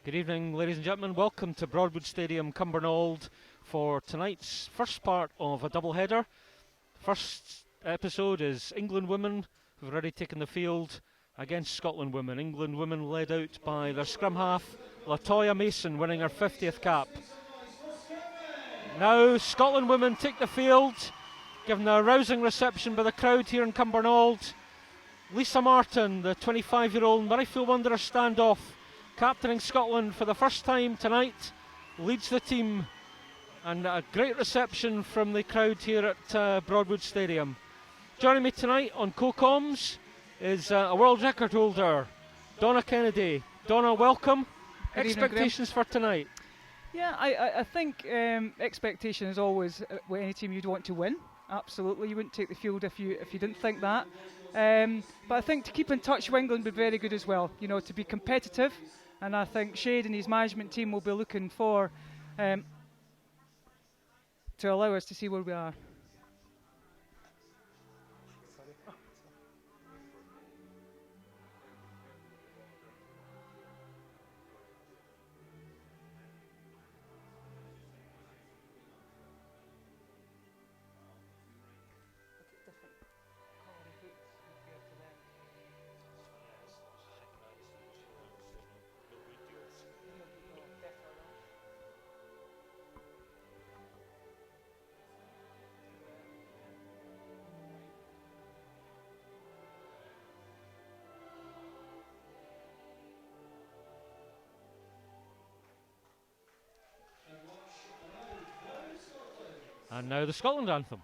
Good evening, ladies and gentlemen. Welcome to Broadwood Stadium, Cumbernauld, for tonight's first part of a double header. First episode is England women, who've already taken the field against Scotland women. England women led out by their scrum half, Latoya Mason, winning her 50th cap. Now Scotland women take the field, given a rousing reception by the crowd here in Cumbernauld. Lisa Martin, the 25-year-old Murrayfield Wanderers standoff, captaining Scotland for the first time tonight, leads the team, and a great reception from the crowd here at Broadwood Stadium. Joining me tonight on co-coms is a world record holder, Donna Kennedy. Donna, welcome. Good Expectations evening, for tonight? Yeah, I think expectation is always with any team you'd want to win. Absolutely, you wouldn't take the field if you didn't think that. But I think to keep in touch with England would be very good as well. You know, to be competitive. And I think Jade and his management team will be looking for to allow us to see where we are. And now the Scotland anthem.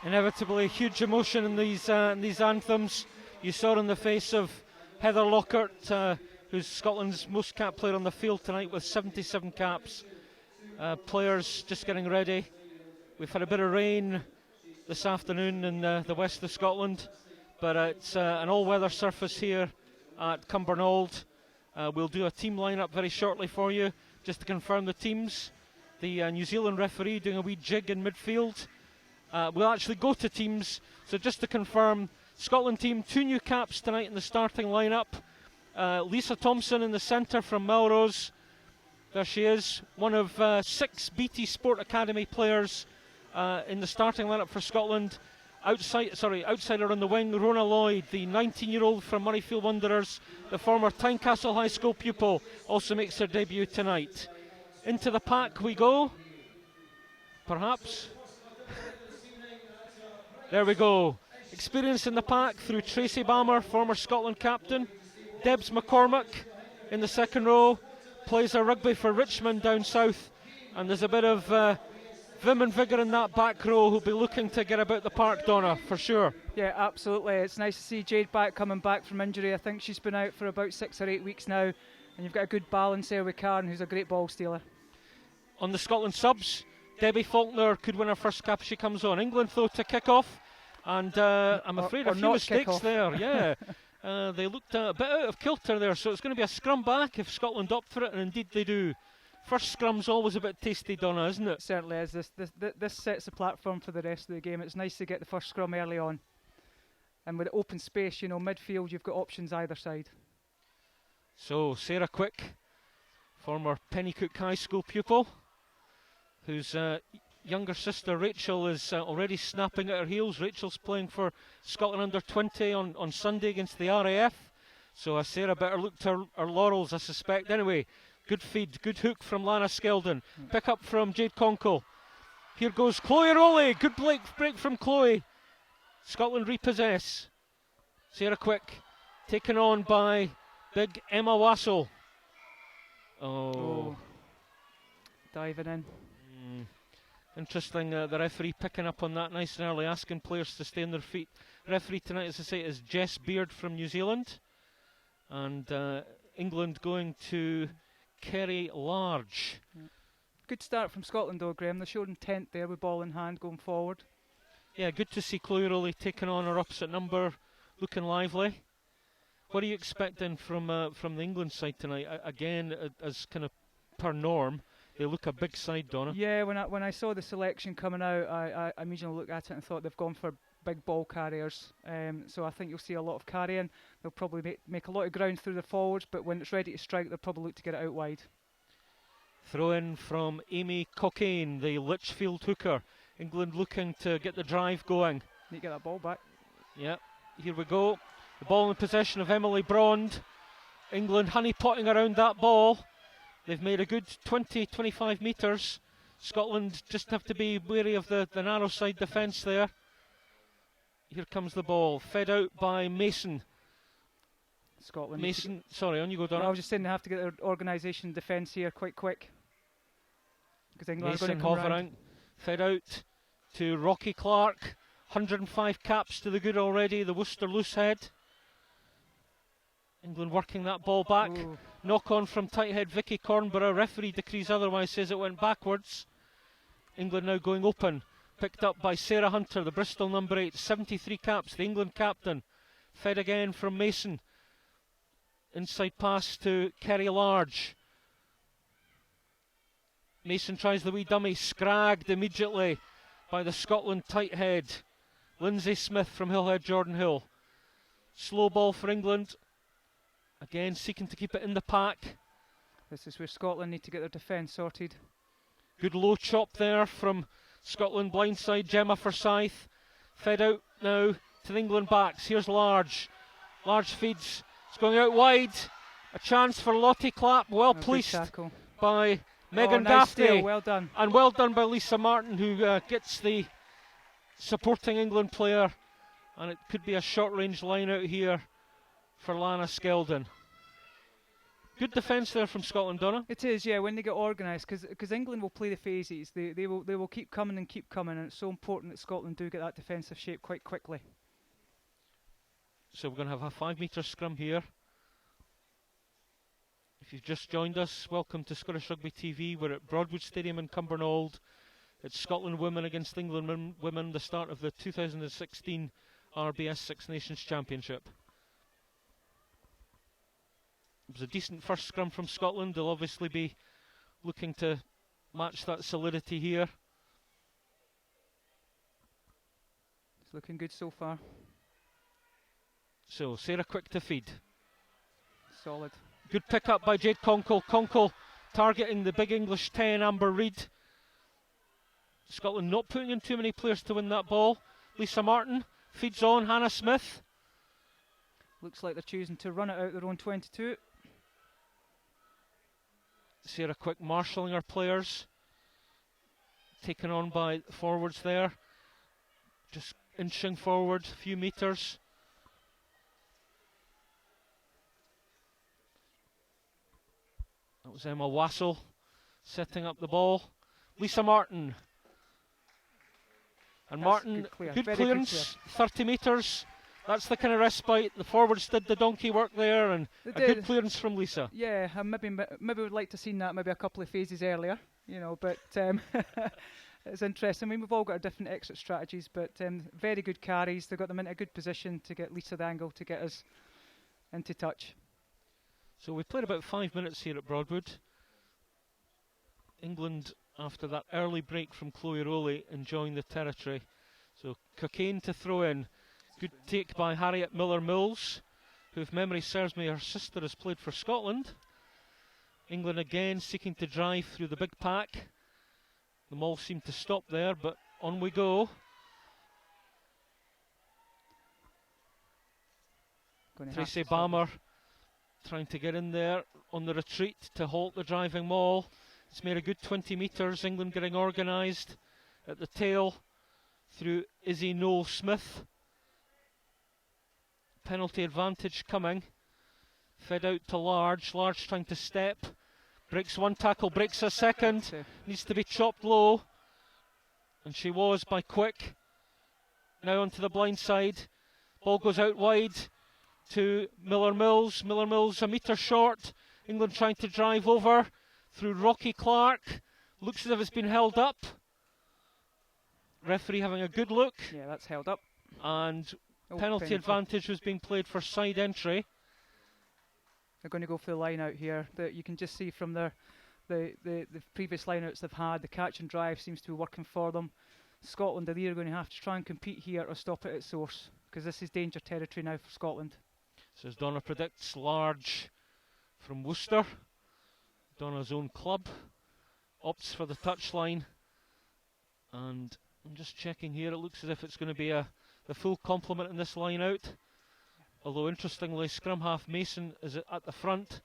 Inevitably huge emotion in these anthems. You saw it on the face of Heather Lockhart, who's Scotland's most capped player on the field tonight with 77 caps. Players just getting ready. We've had a bit of rain this afternoon in the west of Scotland, but it's an all-weather surface here at Cumbernauld. We'll do a team lineup very shortly for you, just to confirm the teams. The New Zealand referee doing a wee jig in midfield. We'll actually go to teams, so just to confirm, Scotland team, 2 new caps tonight in the starting lineup. Lisa Thomson in the centre from Melrose. There she is, one of 6 BT Sport Academy players in the starting lineup for Scotland. Outsider on the wing, Rhona Lloyd, the 19-year-old from Murrayfield Wanderers, the former Tynecastle High School pupil, also makes her debut tonight. Into the pack we go, perhaps. There we go. Experience in the pack through Tracy Balmer, former Scotland captain. Debs McCormack in the second row, plays a rugby for Richmond down south. And there's a bit of vim and vigour in that back row who'll be looking to get about the park, Donna, for sure. Yeah, absolutely. It's nice to see Jade coming back from injury. I think she's been out for about 6 or 8 weeks now. And you've got a good balance there with Karen, who's a great ball stealer. On the Scotland subs, Debbie Faulkner could win her first cap if she comes on. England though to kick off, and I'm afraid a few mistakes there. Yeah, They looked a bit out of kilter there, so it's going to be a scrum back if Scotland opt for it, and indeed they do. First scrum's always a bit tasty, Donna, isn't it? Certainly is. This sets the platform for the rest of the game. It's nice to get the first scrum early on. And with open space, you know, midfield, you've got options either side. So, Sarah Quick, former Pennycook High School pupil, whose younger sister Rachel is already snapping at her heels. Rachel's playing for Scotland under-20 on Sunday against the RAF. So Sarah better look to her laurels, I suspect. Anyway, good feed, good hook from Lana Skeldon. Pick up from Jade Konkel. Here goes Chloe Rollie. Good break from Chloe. Scotland repossess. Sarah Quick taken on by big Emma Wassell. Oh. Diving in. Interesting, the referee picking up on that nice and early, asking players to stay on their feet. Referee tonight, as I say, is Jess Beard from New Zealand. And England going to Kerry Large. Good start from Scotland though, Graham. They showed intent there with ball in hand going forward. Yeah, good to see Chloe Rollie taking on her opposite number, looking lively. What are you expecting from the England side tonight? Again, as kind of per norm, they look a big side, Donna. Yeah, when I saw the selection coming out, I immediately looked at it and thought they've gone for big ball carriers. So I think you'll see a lot of carrying. They'll probably make a lot of ground through the forwards, but when it's ready to strike, they'll probably look to get it out wide. Throw in from Amy Cockayne, the Lichfield hooker. England looking to get the drive going. Need to get that ball back. Yeah, here we go. The ball in possession of Emily Brond. England honeypotting around that ball. They've made a good 20-25 metres. Scotland just have to be wary of the narrow side defence there. Here comes the ball, fed out by Mason. Scotland. Mason, sorry, on you go, Donna. I was just saying they have to get their organisation defence here quite quick. Because England Mason are going to come hovering, fed out to Rocky Clark. 105 caps to the good already, the Worcester Loosehead. England working that ball back. Ooh. Knock on from tight head Vicky Cornborough. Referee decrees otherwise, says it went backwards. England now going open. Picked up by Sarah Hunter, the Bristol number 8. 73 caps, the England captain. Fed again from Mason. Inside pass to Kerry Large. Mason tries the wee dummy. Scragged immediately by the Scotland tight head. Lindsey Smith from Hillhead Jordanhill. Slow ball for England. Again, seeking to keep it in the pack. This is where Scotland need to get their defence sorted. Good low chop there from Scotland blindside. Jemma Forsyth. Fed out now to the England backs. Here's Large. Large feeds. It's going out wide. A chance for Lottie Clapp. Well policed by Megan nice Gaffney. steal, well done. And well done by Lisa Martin, who gets the supporting England player. And it could be a short range line out here for Lana Skeldon. Good defence there from Scotland, Donna. It is, yeah, when they get organised, because England will play the phases. They will keep coming, and it's so important that Scotland do get that defensive shape quite quickly. So we're going to have a 5 metre scrum here. If you've just joined us, welcome to Scottish Rugby TV. We're at Broadwood Stadium in Cumbernauld. It's Scotland women against England women, the start of the 2016 RBS Six Nations Championship. It was a decent first scrum from Scotland. They'll obviously be looking to match that solidity here. It's looking good so far. So Sarah Quick to feed. Solid. Good pick up by Jade Konkel. Konkel targeting the big English 10, Amber Reid. Scotland not putting in too many players to win that ball. Lisa Martin feeds on Hannah Smith. Looks like they're choosing to run it out their own 22. Sarah Quick marshalling her players. Taken on by forwards there. Just inching forward a few metres. That was Emma Wassell setting up the ball. Lisa Martin. And Martin, good clearance, 30 metres. That's the kind of respite. The forwards did the donkey work there, and a good clearance from Lisa. Yeah, maybe would like to have seen that maybe a couple of phases earlier, you know, but it's interesting. I mean, we've all got our different exit strategies, but very good carries. They got them into a good position to get Lisa the angle to get us into touch. So we played about 5 minutes here at Broadwood. England, after that early break from Chloe Rollie, enjoying the territory. So Cockayne to throw in. Good take by Harriet Miller-Mills, who, if memory serves me, her sister has played for Scotland. England again seeking to drive through the big pack. The Maul seemed to stop there, but on we go. Tracy Balmer trying to get in there on the retreat to halt the driving Maul. It's made a good 20 metres. England getting organised at the tail through Izzy Noel-Smith. Penalty advantage coming. Fed out to Large. Large trying to step. Breaks one tackle, breaks a second. Needs to be chopped low. And she was by Quick. Now onto the blind side. Ball goes out wide to Miller-Mills. Miller-Mills a metre short. England trying to drive over through Rocky Clark. Looks as if it's been held up. Referee having a good look. Yeah, that's held up. And penalty advantage was being played for side entry. They're going to go for the line out here. You can just see from the previous line outs they've had, the catch and drive seems to be working for them. Scotland are either going to have to try and compete here or stop it at source, because this is danger territory now for Scotland. So as Donna predicts, Large from Worcester, Donna's own club, opts for the touchline. And I'm just checking here, it looks as if it's going to be the full complement in this line out. Although interestingly, scrum half Mason is at the front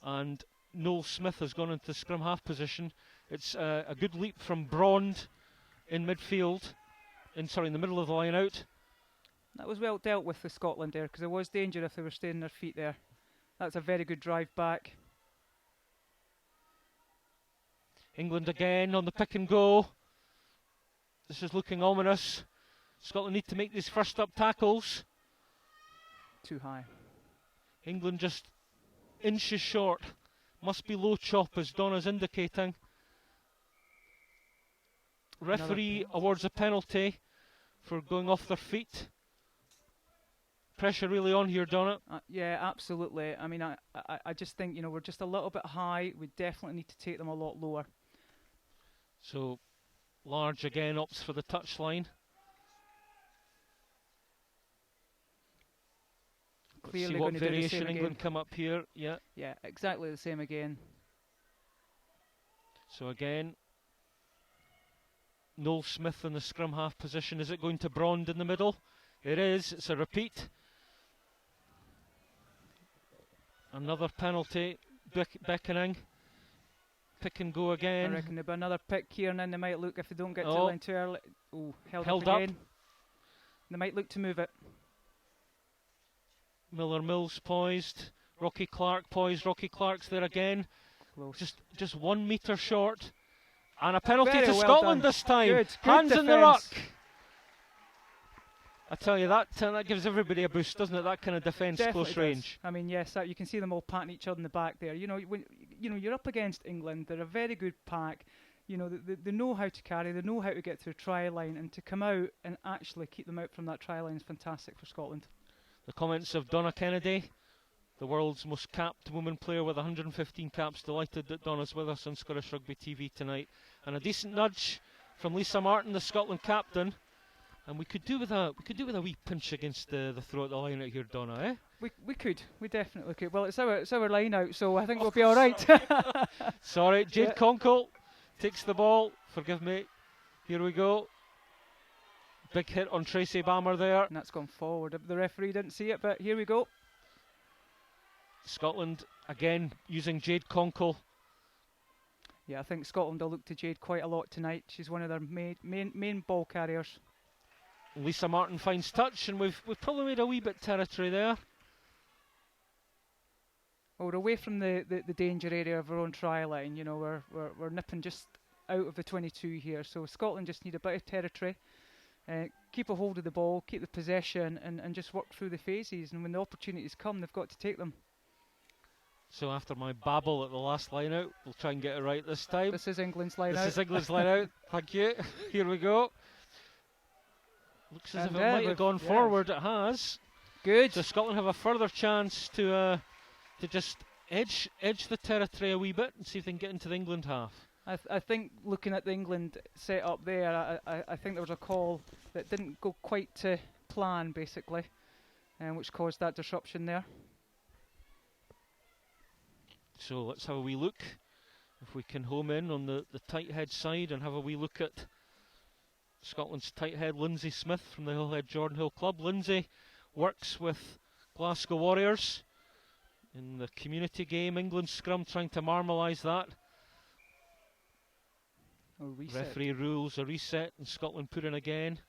and Noel Smith has gone into the scrum half position. It's a good leap from Brond in midfield, in the middle of the line out. That was well dealt with Scotland there, because there was danger if they were staying on their feet there. That's a very good drive back. England again on the pick and go. This is looking ominous. Scotland need to make these first up tackles. Too high. England just inches short. Must be low chop, as Donna's indicating. Referee awards a penalty for going off their feet. Pressure really on here, Donna. Yeah, absolutely. I mean, I just think, we're just a little bit high. We definitely need to take them a lot lower. So, Large again opts for the touchline. Clearly see what variation England come up here. Yeah, exactly the same again. So again, Noel Smith in the scrum half position. Is it going to Brond in the middle? It is. It's a repeat. Another penalty beckoning. Pick and go again. I reckon there'll be another pick here, and then they might look, if they don't get to the line too early. Oh, held up again. They might look to move it. Miller-Mills poised. Rocky Clark poised. Rocky Clark's there again. Close. Just 1 metre short. And a penalty to Scotland this time. Good hands defense in the ruck. I tell you, that gives everybody a boost, doesn't it? That kind of defence, close range. I mean, yes, you can see them all patting each other in the back there. When you're up against England, they're a very good pack. They know how to carry, they know how to get to the try line, and to come out and actually keep them out from that try line is fantastic for Scotland. The comments of Donna Kennedy, the world's most capped woman player with 115 caps. Delighted that Donna's with us on Scottish Rugby TV tonight. And a decent nudge from Lisa Martin, the Scotland captain. And we could do with a wee pinch against the throw at the line out here, Donna, eh? We could. We definitely could. Well, it's our line out, so I think we'll be all right. Sorry, Jade Konkel takes the ball. Forgive me. Here we go. Big hit on Tracy Balmer there. And that's gone forward. The referee didn't see it, but here we go. Scotland again using Jade Konkel. Yeah, I think Scotland will look to Jade quite a lot tonight. She's one of their main ball carriers. Lisa Martin finds touch, and we've probably made a wee bit territory there. Well, we're away from the danger area of our own try line. We're nipping just out of the 22 here. So Scotland just need a bit of territory. Keep a hold of the ball, keep the possession, and just work through the phases. And when the opportunities come, they've got to take them. So after my babble at the last line out, we'll try and get it right this time. This is England's line out. This is England's line out. Thank you. Here we go. Looks as if it might have gone forward. It has. Good. So Scotland have a further chance to just edge the territory a wee bit and see if they can get into the England half. I think looking at the England set up there, I think there was a call that didn't go quite to plan, basically, which caused that disruption there. So let's have a wee look, if we can home in on the tight head side and have a wee look at Scotland's tight head, Lindsey Smith from the Hillhead Jordanhill club. Lindsey works with Glasgow Warriors in the community game. England scrum trying to marmalise that. Referee rules a reset and Scotland put in again.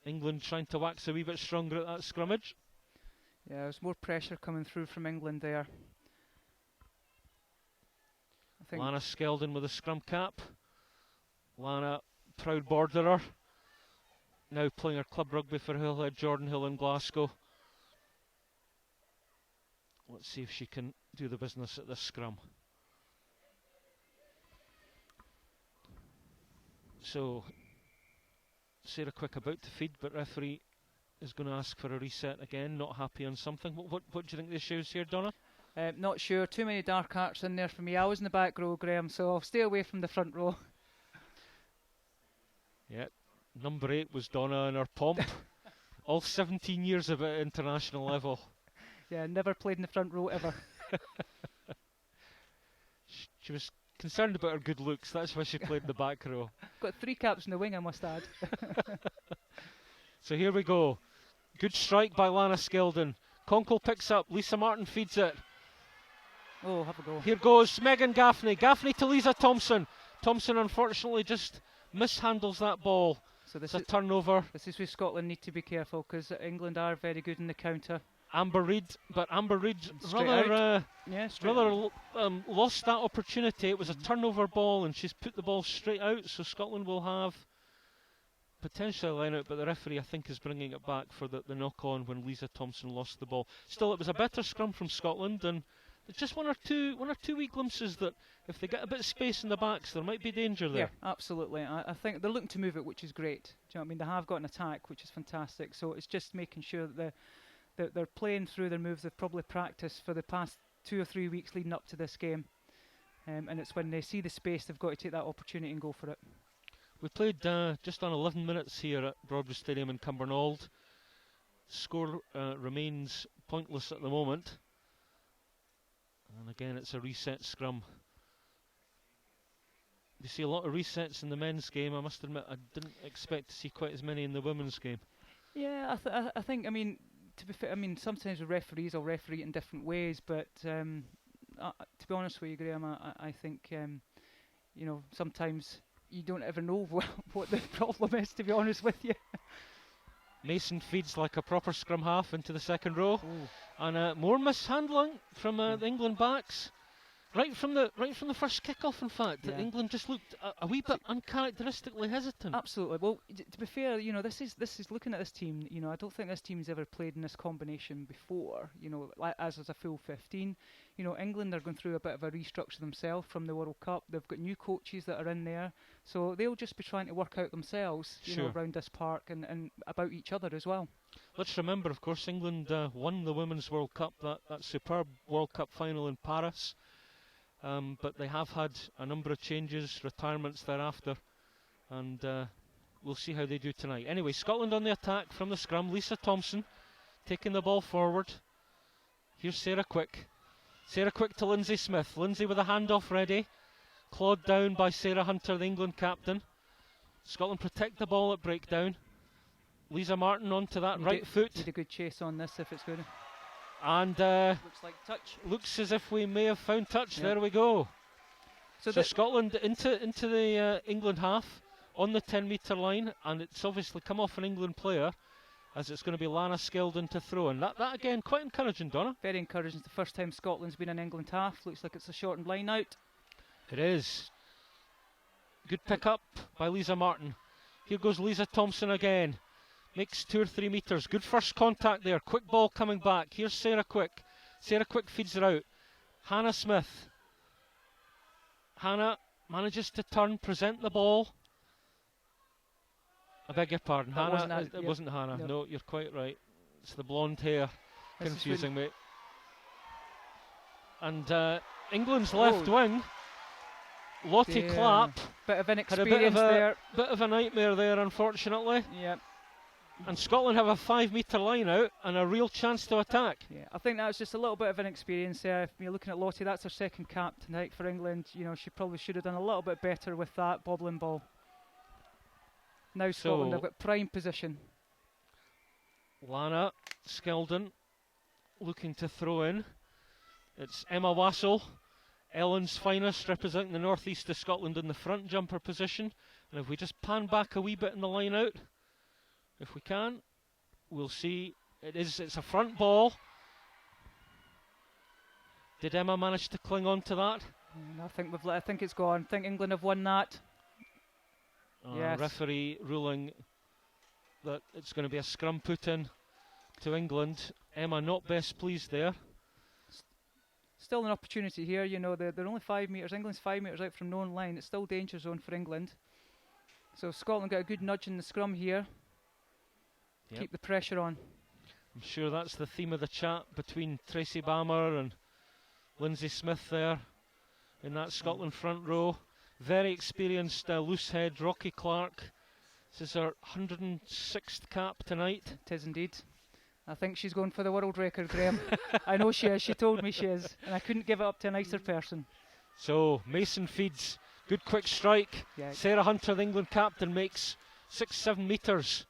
England trying to wax a wee bit stronger at that scrummage. Yeah, there's more pressure coming through from England there. I think Lana Skeldon with a scrum cap. Lana, proud borderer, now playing her club rugby for Hillhead Jordanhill in Glasgow. Let's see if she can do the business at this scrum. So, Sarah Quick about to feed, but referee is going to ask for a reset again, not happy on something. What do you think the issue is here, Donna? Not sure, too many dark arts in there for me. I was in the back row, Graham, so I'll stay away from the front row. Yeah, number 8 was Donna in her pomp. All 17 years of it at international level. Yeah, never played in the front row ever. She was concerned about her good looks, that's why she played in the back row. Got 3 caps in the wing, I must add. So here we go. Good strike by Lana Skeldon. Konkel picks up, Lisa Martin feeds it. Oh, have a go. Here goes Megan Gaffney. Gaffney to Lisa Thomson. Thomson unfortunately just mishandles that ball. So this it's is a turnover. This is where Scotland need to be careful, because England are very good in the counter. Amber Reid, but Amber Reid rather lost that opportunity. It was a turnover ball and she's put the ball straight out, so Scotland will have potentially a line out, but the referee I think is bringing it back for the knock on when Lisa Thomson lost the ball. Still, it was a better scrum from Scotland, and there's just one or two wee glimpses that if they get a bit of space in the backs there might be danger there. Yeah, absolutely. I think they're looking to move it, which is great. Do you know what I mean? They have got an attack, which is fantastic, so it's just making sure that they're playing through their moves they've probably practiced for the past 2 or 3 weeks leading up to this game, and it's when they see the space they've got to take that opportunity and go for it. We played just on 11 minutes here at Broadwood Stadium in Cumbernauld. Score remains pointless at the moment, and again it's a reset scrum. You see a lot of resets in the men's game. I must admit I didn't expect to see quite as many in the women's game. Yeah, I think, I mean, to be fair, I mean, sometimes the referees will referee it in different ways, but to be honest with you, Graham, I think you know, sometimes you don't ever know what the problem is, to be honest with you. Mason feeds like a proper scrum half into the second row. Ooh. And more mishandling from the England backs. Right from the first kick-off, in fact, Yeah. England just looked a wee bit uncharacteristically hesitant. Absolutely. Well, to be fair, you know, this is looking at this team. You know, I don't think this team's ever played in this combination before. You know, as a full 15. You know, England are going through a bit of a restructure themselves from the World Cup. They've got new coaches that are in there, so they'll just be trying to work out themselves, you know, around this park and about each other as well. Let's remember, of course, England won the Women's World Cup, that superb World Cup final in Paris. But they have had a number of changes, retirements thereafter, and we'll see how they do tonight. Anyway, Scotland on the attack from the scrum. Lisa Thomson taking the ball forward. Here's Sarah Quick. Sarah Quick to Lindsey Smith. Lindsey with a handoff ready. Clawed down by Sarah Hunter, the England captain. Scotland protect the ball at breakdown. Lisa Martin onto that right foot. Need a good chase on this if it's good. And looks like touch. Looks as if we may have found touch. Yep. There we go. So Scotland into the England half on the 10-metre line, and it's obviously come off an England player, as it's going to be Lana Skeldon to throw. And that again, quite encouraging, Donna. Very encouraging. It's the first time Scotland's been in England half. Looks like it's a shortened line out. It is. Good pick up by Lisa Martin. Here goes Lisa Thomson again. Makes 2 or 3 metres. Good first contact there. Quick ball coming back. Here's Sarah Quick. Sarah Quick feeds her out. Hannah Smith. Hannah manages to turn, present the ball. I beg your pardon. That Hannah. It wasn't Hannah. No, you're quite right. It's the blonde hair confusing me. And England's left wing. Lottie Clapp bit of had a inexperience there. bit of a nightmare there, unfortunately. Yeah. And Scotland have a 5 metre line out and a real chance to attack. Yeah, I think that was just a little bit of inexperience there. If you're looking at Lottie, that's her second cap tonight for England. You know, she probably should have done a little bit better with that bobbling ball. Now Scotland have got prime position. Lana, Skeldon, looking to throw in. It's Emma Wassell, Ellen's finest, representing the northeast of Scotland in the front jumper position. And if we just pan back a wee bit in the line out, if we can, we'll see it's a front ball. Did Emma manage to cling on to that? I think it's gone. I think England have won that. Yes. Referee ruling that it's going to be a scrum put in to England. Emma not best pleased there. Still an opportunity here. You know, they're only 5 metres. England's 5 metres out from known line. It's still danger zone for England. So Scotland got a good nudge in the scrum here. Yep. Keep the pressure on. I'm sure that's the theme of the chat between Tracy Balmer and Lindsey Smith there in that Scotland front row. Very experienced loose head Rocky Clark. This is her 106th cap tonight. It is indeed. I think she's going for the world record, Graham. I know she is. She told me she is. And I couldn't give it up to a nicer person. So Mason feeds. Good quick strike. Yeah. Sarah Hunter, the England captain, makes 6-7 metres.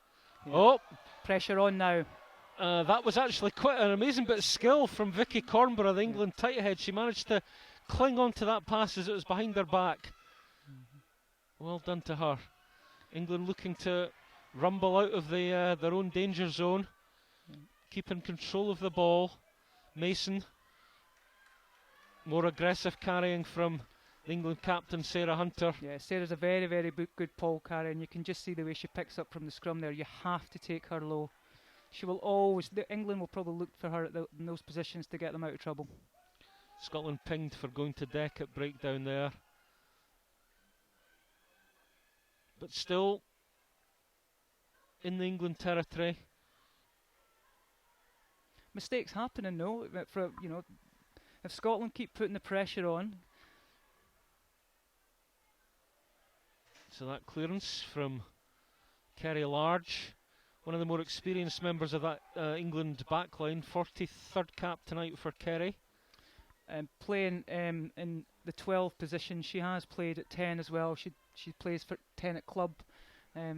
Yeah. Oh, pressure on now. That was actually quite an amazing bit of skill from Vicky Cornborough, the England tight head. She managed to cling on to that pass as it was behind her back. Well done to her. England looking to rumble out of their own danger zone, keeping control of the ball. Mason, more aggressive carrying from the England captain Sarah Hunter. Yeah, Sarah's a very, very good ball carrier, and you can just see the way she picks up from the scrum there. You have to take her low. She will always, England will probably look for her in those positions to get them out of trouble. Scotland pinged for going to deck at breakdown there. But still in the England territory. Mistakes happening though. For, you know, if Scotland keep putting the pressure on. So that clearance from Kerry Large, one of the more experienced members of that England backline. 43rd cap tonight for Kerry. Playing in the 12 position. She has played at 10 as well. She plays for 10 at club,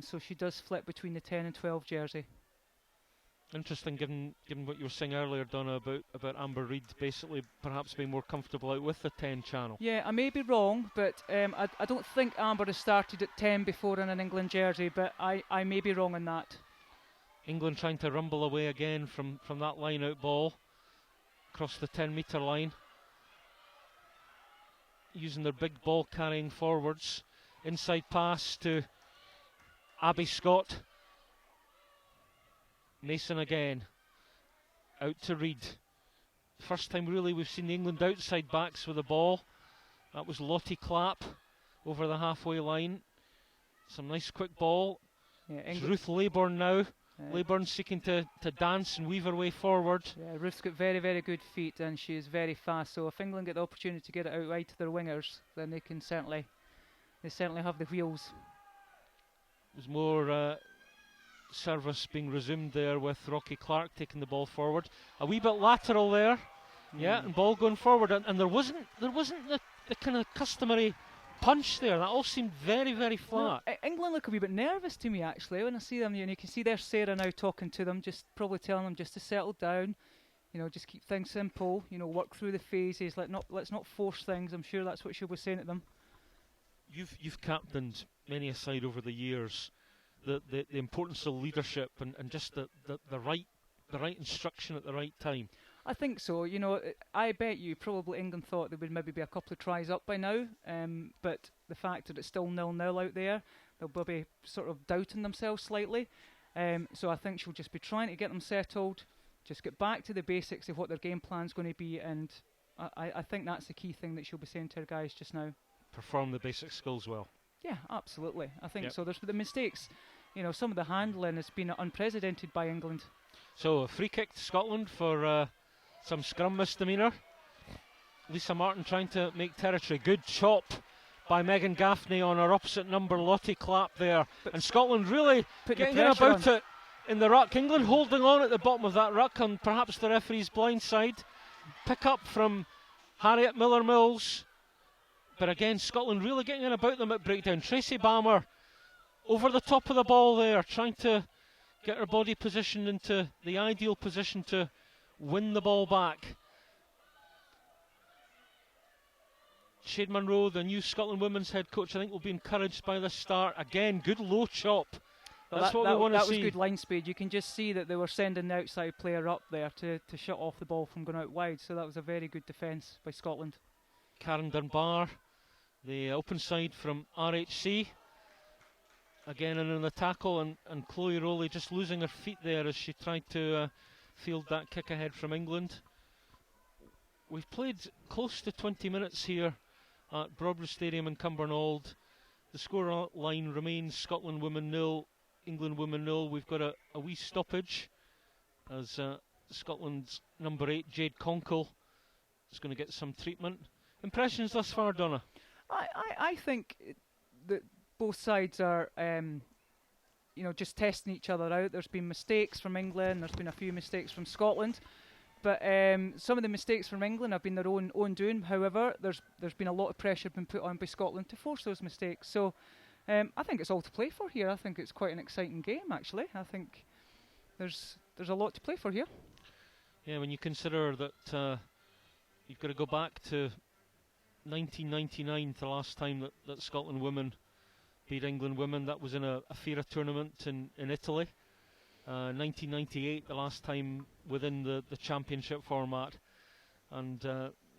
so she does flip between the 10 and 12 jersey. Interesting, given what you were saying earlier, Donna, about Amber Reid basically perhaps being more comfortable out with the 10 channel. Yeah, I may be wrong, but I don't think Amber has started at 10 before in an England jersey, but I may be wrong on that. England trying to rumble away again from that line out ball across the 10 metre line, using their big ball carrying forwards. Inside pass to Abby Scott. Mason again, out to Reid. First time really we've seen the England outside backs with the ball. That was Lottie Clapp over the halfway line. Some nice quick ball. Yeah, it's Ruth Laybourne now. Laybourne seeking to dance and weave her way forward. Yeah, Ruth's got very, very good feet and she is very fast. So if England get the opportunity to get it out wide to their wingers, then they certainly have the wheels. There's more service being resumed there with Rocky Clark taking the ball forward. A wee bit lateral there, yeah, and ball going forward, and there wasn't the kind of customary punch there. That all seemed very, very flat. No, England look a wee bit nervous to me actually when I see them. You know, you can see there's Sarah now talking to them, just probably telling them just to settle down. You know, just keep things simple. You know, work through the phases. Let's not force things. I'm sure that's what she was saying to them. You've captained many a side over the years. The importance of leadership and just the right instruction at the right time. I think so. You know, I bet you probably England thought there would maybe be a couple of tries up by now, but the fact that it's still 0-0 out there, they'll be sort of doubting themselves slightly. So I think she'll just be trying to get them settled, just get back to the basics of what their game plan's going to be, and I think that's the key thing that she'll be saying to her guys just now. Perform the basic skills well. Yeah, absolutely. I think so. There's the mistakes. You know, some of the handling has been unprecedented by England. So a free kick to Scotland for some scrum misdemeanour. Lisa Martin trying to make territory. Good chop by Megan Gaffney on her opposite number, Lottie Clapp there. And Scotland really getting in pressure about it in the ruck. England holding on at the bottom of that ruck on perhaps the referee's blind side. Pick up from Harriet Miller-Mills. But again, Scotland really getting in about them at breakdown. Tracy Balmer over the top of the ball there, trying to get her body positioned into the ideal position to win the ball back. Shade Munro, the new Scotland women's head coach, I think will be encouraged by this start. Again, good low chop. That's what we want to see. That was good line speed. You can just see that they were sending the outside player up there to shut off the ball from going out wide. So that was a very good defence by Scotland. Karen Dunbar, the open side from RHC. Again in the tackle, and Chloe Rollie just losing her feet there as she tried to field that kick ahead from England. We've played close to 20 minutes here at Broadwood Stadium in Cumbernauld. The score line remains Scotland women 0, England women 0. We've got a wee stoppage as Scotland's number 8, Jade Konkel, is going to get some treatment. Impressions thus far, Donna? I think that both sides are just testing each other out. There's been mistakes from England, there's been a few mistakes from Scotland. But some of the mistakes from England have been their own doing. However, there's been a lot of pressure been put on by Scotland to force those mistakes. So I think it's all to play for here. I think it's quite an exciting game, actually. I think there's a lot to play for here. Yeah, when you consider that you've got to go back to 1999, the last time that Scotland women beat England women. That was in a FIRA tournament in Italy. 1998, the last time within the championship format. And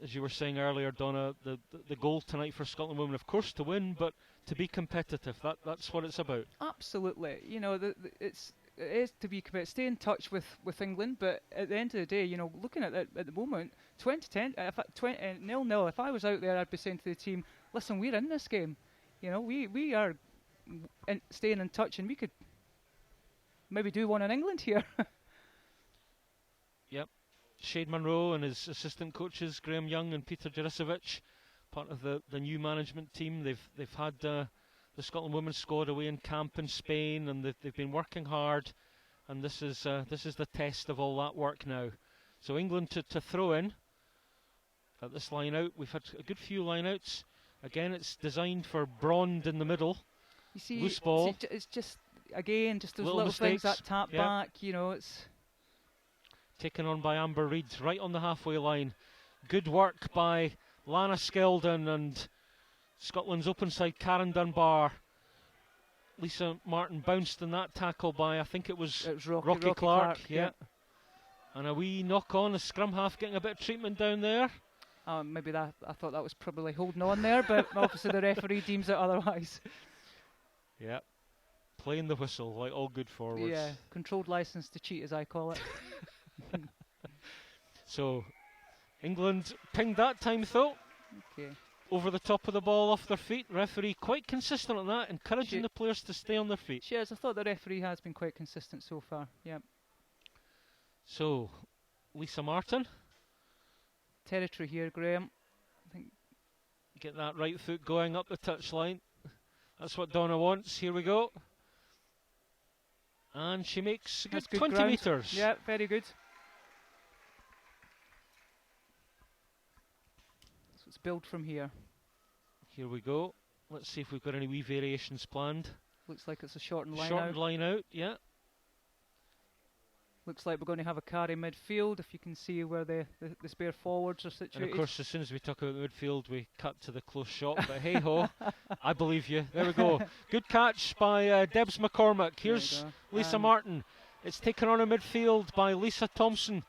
as you were saying earlier, Donna, the goal tonight for Scotland women, of course, to win, but to be competitive. That's what it's about. Absolutely. It is to be competitive. Stay in touch with England, but at the end of the day, looking at the moment, 2010, 0-0. If I was out there, I'd be saying to the team, "Listen, we're in this game. We are staying in touch, and we could maybe do one in England here." Yep. Shade Munro and his assistant coaches, Graham Young and Peter Juricevic, part of the new management team. They've had the Scotland women's squad away in camp in Spain, and they've been working hard. And this is the test of all that work now. So England to throw in at this line out. We've had a good few line outs. Again, it's designed for Brond in the middle. You see, loose ball. It's just those little mistakes. things, that tap back. It's taken on by Amber Reid right on the halfway line. Good work by Lana Skeldon and Scotland's open side Karen Dunbar. Lisa Martin bounced in that tackle by, I think it was Rocky Clark. Yeah. And a wee knock on, a scrum half getting a bit of treatment down there. Maybe I thought that was probably holding on there, but obviously the referee deems it otherwise. Yeah. Playing the whistle like all good forwards. Yeah, controlled license to cheat, as I call it. So, England pinged that time though. Okay. Over the top of the ball, off their feet. Referee quite consistent on that, encouraging the players to stay on their feet. Cheers, I thought the referee has been quite consistent so far. Yeah. So, Lisa Martin. Territory here, Graham. I think. Get that right foot going up the touchline. That's what Donna wants. Here we go. And she makes a good 20 ground. metres. Yeah, very good. So let's build from here. Here we go. Let's see if we've got any wee variations planned. Looks like it's a shortened line out. Shortened line out, yeah. Looks like we're going to have a carry midfield, if you can see where the spare forwards are situated. And of course, as soon as we talk about the midfield, we cut to the close shot. But hey ho, I believe you. There we go. Good catch by Debs McCormack. Here's Lisa Martin. It's taken on a midfield by Lisa Thomson.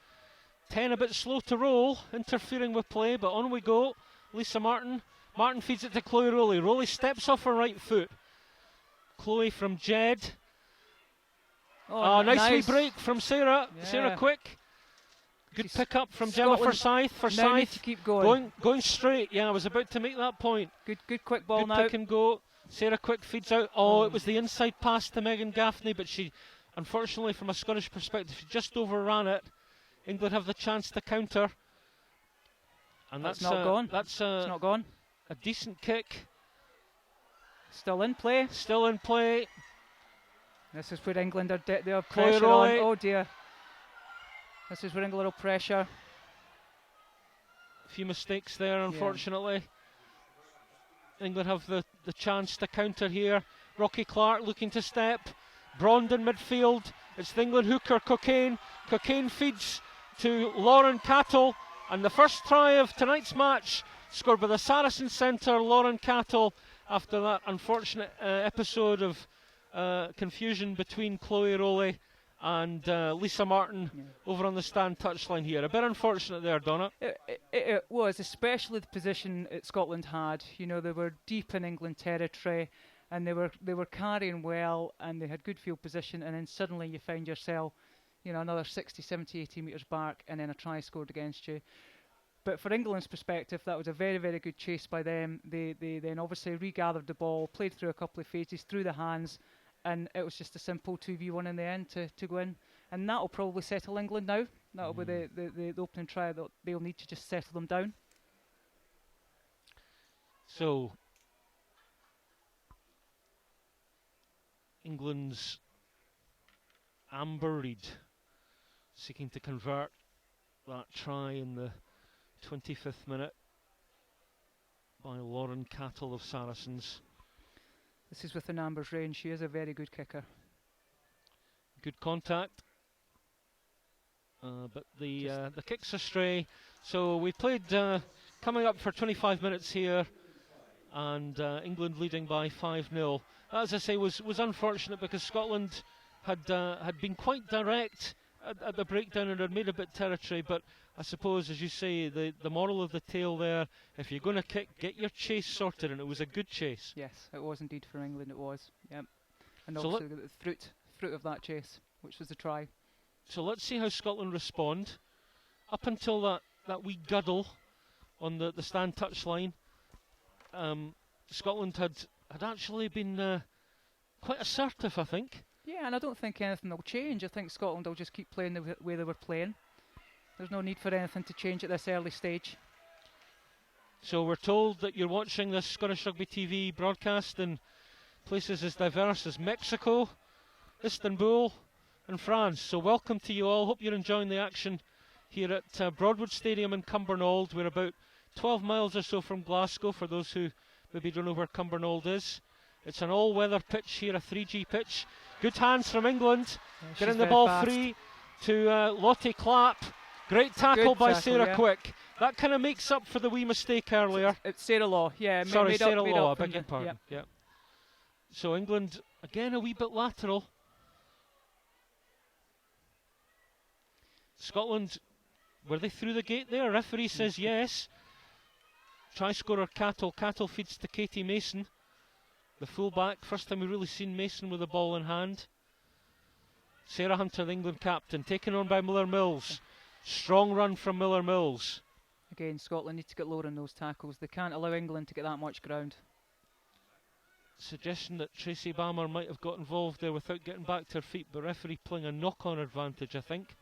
10 a bit slow to roll, interfering with play, but on we go. Lisa Martin. Martin feeds it to Chloe Rollie. Rollie steps off her right foot. Chloe from Jade. Oh, nice wee break from Sarah. Yeah. Sarah Quick. Good pick up from Jemma Forsyth. Forsyth to keep going. Going straight. Yeah, I was about to make that point. Good quick ball now. Good pick and go. Sarah Quick feeds out. Oh, it was the inside pass to Megan Gaffney, but she, unfortunately, from a Scottish perspective, she just overran it. England have the chance to counter. And that's not gone. It's not gone. A decent kick Still in play. Still in play. This is where England are they have Chloe pressure on. Rollie. Oh dear. This is where England will pressure. A few mistakes there, unfortunately. England have the chance to counter here. Rocky Clark looking to step. Brond in midfield. It's the England hooker, Cocaine. Cocaine feeds to Lauren Cattle. And the first try of tonight's match scored by the Saracen centre, Lauren Cattle, after that unfortunate episode of confusion between Chloe Rollie and Lisa Martin over on the stand touchline here. A bit unfortunate there, Donna. It was, especially the position that Scotland had. You know, they were deep in England territory, and they were carrying well, and they had good field position, and then suddenly you find yourself, you know, another 60, 70, 80 metres back, and then a try scored against you. But for England's perspective, that was a very, very good chase by them. They then obviously regathered the ball, played through a couple of phases, through the hands, and it was just a simple 2v1 in the end to go in. And that'll probably settle England now. That'll be the opening try that they'll need to just settle them down. So, England's Amber Reid seeking to convert that try in the 25th minute by Lauren Cattle of Saracens. This is within Amber's range. She is a very good kicker. Good contact, but the kick's astray. So we played coming up for 25 minutes here, and England leading by 5-0. That, as I say, was unfortunate because Scotland had been quite direct at the breakdown and had made a bit territory. But I suppose, as you say, the moral of the tale there: if you're going to kick, get your chase sorted, and it was a good chase. Yes, it was indeed for England. It was. Yep. And so also the fruit of that chase, which was the try. So let's see how Scotland respond. Up until that wee guddle on the stand touchline, Scotland had actually been quite assertive, I think. Yeah, and I don't think anything will change. I think Scotland will just keep playing the way they were playing. There's no need for anything to change at this early stage. So we're told that you're watching this Scottish Rugby TV broadcast in places as diverse as Mexico, Istanbul and France. So welcome to you all. Hope you're enjoying the action here at Broadwood Stadium in Cumbernauld. We're about 12 miles or so from Glasgow, for those who maybe don't know where Cumbernauld is. It's an all-weather pitch here, a 3G pitch. Good hands from England, getting the ball fast. free to Lottie Clapp. Great tackle by Sarah Quick. That kind of makes up for the wee mistake earlier. It's Sarah Law, yeah. Sorry, Sarah Law, I from beg your pardon. Yep. So England, again, a wee bit lateral. Scotland, were they through the gate there? Referee says yes. Try scorer Cattle. Cattle feeds to Katie Mason, the fullback. First time we've really seen Mason with the ball in hand. Sarah Hunter, the England captain, taken on by Miller Mills. Strong run from Miller Mills. Again, Scotland need to get lower in those tackles. They can't allow England to get that much ground. Suggestion that Tracy Balmer might have got involved there without getting back to her feet, but referee playing a knock-on advantage, I think.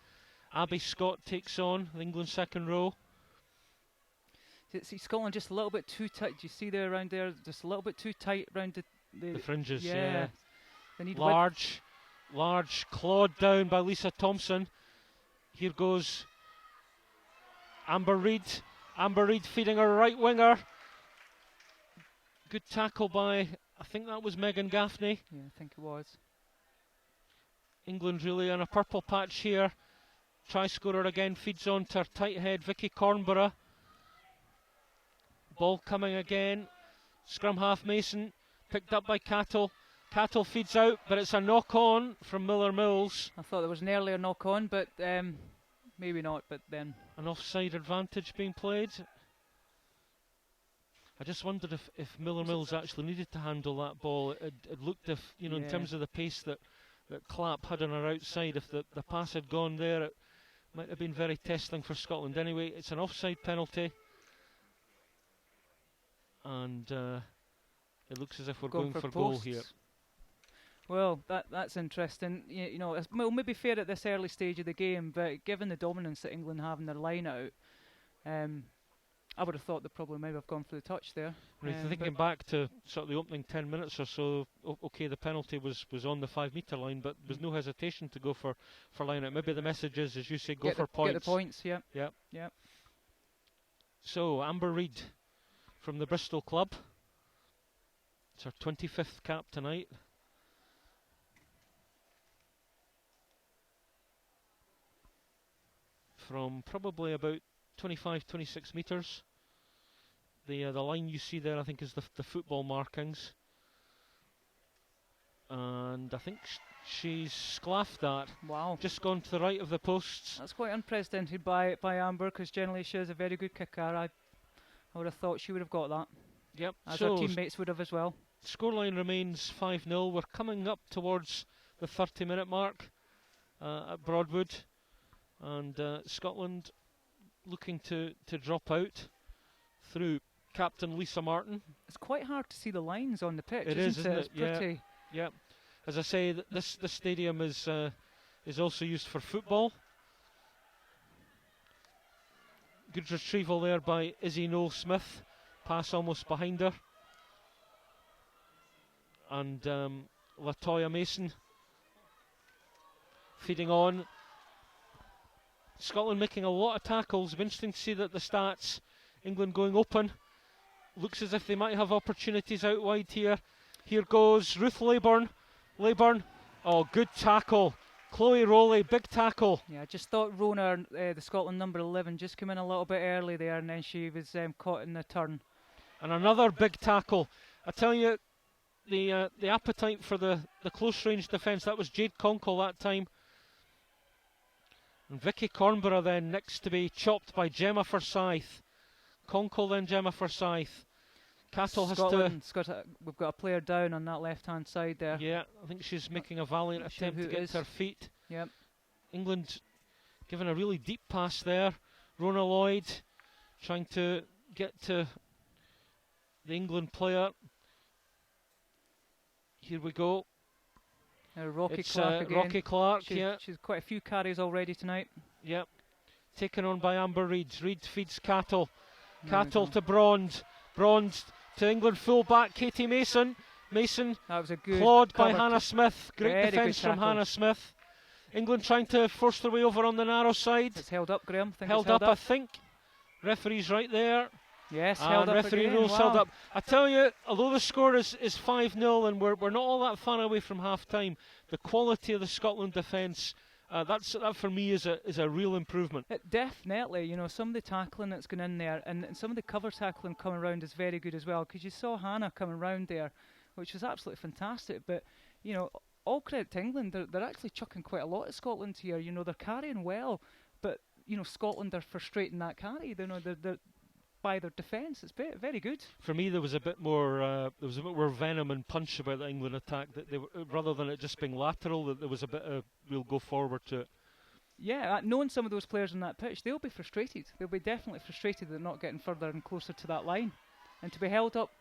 Abby Scott takes on the England second row. See, Scotland just a little bit too tight. Do you see there around there? Just a little bit too tight around the fringes. Yeah. They need large clawed down by Lisa Thomson. Here goes Amber Reid. Amber Reid feeding her right winger. Good tackle by, I think that was Megan Gaffney. Yeah, I think it was. England really on a purple patch here. Try scorer again feeds on to her tight head, Vicky Cornborough. Ball coming again. Scrum half Mason, picked up by Cattle. Cattle feeds out, but it's a knock-on from Miller Mills. I thought there was an earlier knock-on, but maybe not, but then... An offside advantage being played. I just wondered if Miller Mills actually needed to handle that ball. It looked, if you know, in terms of the pace that Clapp had on her outside, if the pass had gone there, it might have been very testing for Scotland. Anyway, it's an offside penalty. And it looks as if we're going for goal here. Well, that's interesting. You know, it's maybe fair at this early stage of the game, but given the dominance that England have in their line out, I would have thought they probably maybe have gone for the touch there. Right, thinking back to sort of the opening 10 minutes or so, okay, the penalty was on the 5 metre line, but there was no hesitation to go for line out. Maybe the message is, as you say, go for points. Get the points, yeah. Yep. So, Amber Reid from the Bristol club. It's her 25th cap tonight. From probably about 25-26 metres. The line you see there, I think, is the football markings. And I think she's sclaffed that. Wow. Just gone to the right of the posts. That's quite unprecedented by Amber, because generally she is a very good kicker. I would have thought she would have got that. Yep. As so her teammates would have as well. Scoreline remains 5-0. We're coming up towards the 30-minute mark at Broadwood. And Scotland looking to drop out through Captain Lisa Martin. It's quite hard to see the lines on the pitch. Isn't it? It's pretty. Yeah. As I say, this stadium is also used for football. Good retrieval there by Izzy Noel-Smith. Pass almost behind her. And Latoya Mason feeding on. Scotland making a lot of tackles. It'll be interesting to see that the stats. England going open. Looks as if they might have opportunities out wide here. Here goes Ruth Leyburn. Oh, good tackle. Chloe Rollie, big tackle. Yeah, I just thought Rhona, the Scotland number 11, just came in a little bit early there, and then she was caught in the turn. And another big tackle. I tell you, the appetite for the close range defence, that was Jade Konkel that time. And Vicky Cornborough then next to be chopped by Jemma Forsyth. Konkel then Jemma Forsyth. Cattle Scotland's we've got a player down on that left-hand side there. Yeah, I think she's making a valiant attempt to get to her feet. Yep. England giving a really deep pass there. Rhona Lloyd trying to get to the England player. Here we go. Rocky Clark again. Rocky Clark, She's quite a few carries already tonight. Yep. Taken on by Amber Reid. Reid feeds Cattle. Cattle to Brond. Brond to England full-back Katie Mason. Mason that was a good clawed by Hannah Smith. Great defence from tackle. Hannah Smith. England trying to force their way over on the narrow side. It's held up, Graham. Held up, I think. Referee's right there. Yes, held up. Referee rules held up. I tell you, although the score is 5-0 and we're not all that far away from half-time, the quality of the Scotland defence, that for me is a real improvement. Definitely, you know, some of the tackling that's gone in there and some of the cover tackling coming around is very good as well, because you saw Hannah coming round there, which was absolutely fantastic. But, you know, all credit to England, they're actually chucking quite a lot at Scotland here. You know, they're carrying well, but, you know, Scotland are frustrating that carry. You know, they're by their defence. It's very good. For me, there was a bit more venom and punch about the England attack. That they were, rather than it just being lateral, that there was a bit of we'll go forward to it. Yeah, knowing some of those players on that pitch, they'll be frustrated. They'll be definitely frustrated at not getting further and closer to that line. And to be held up,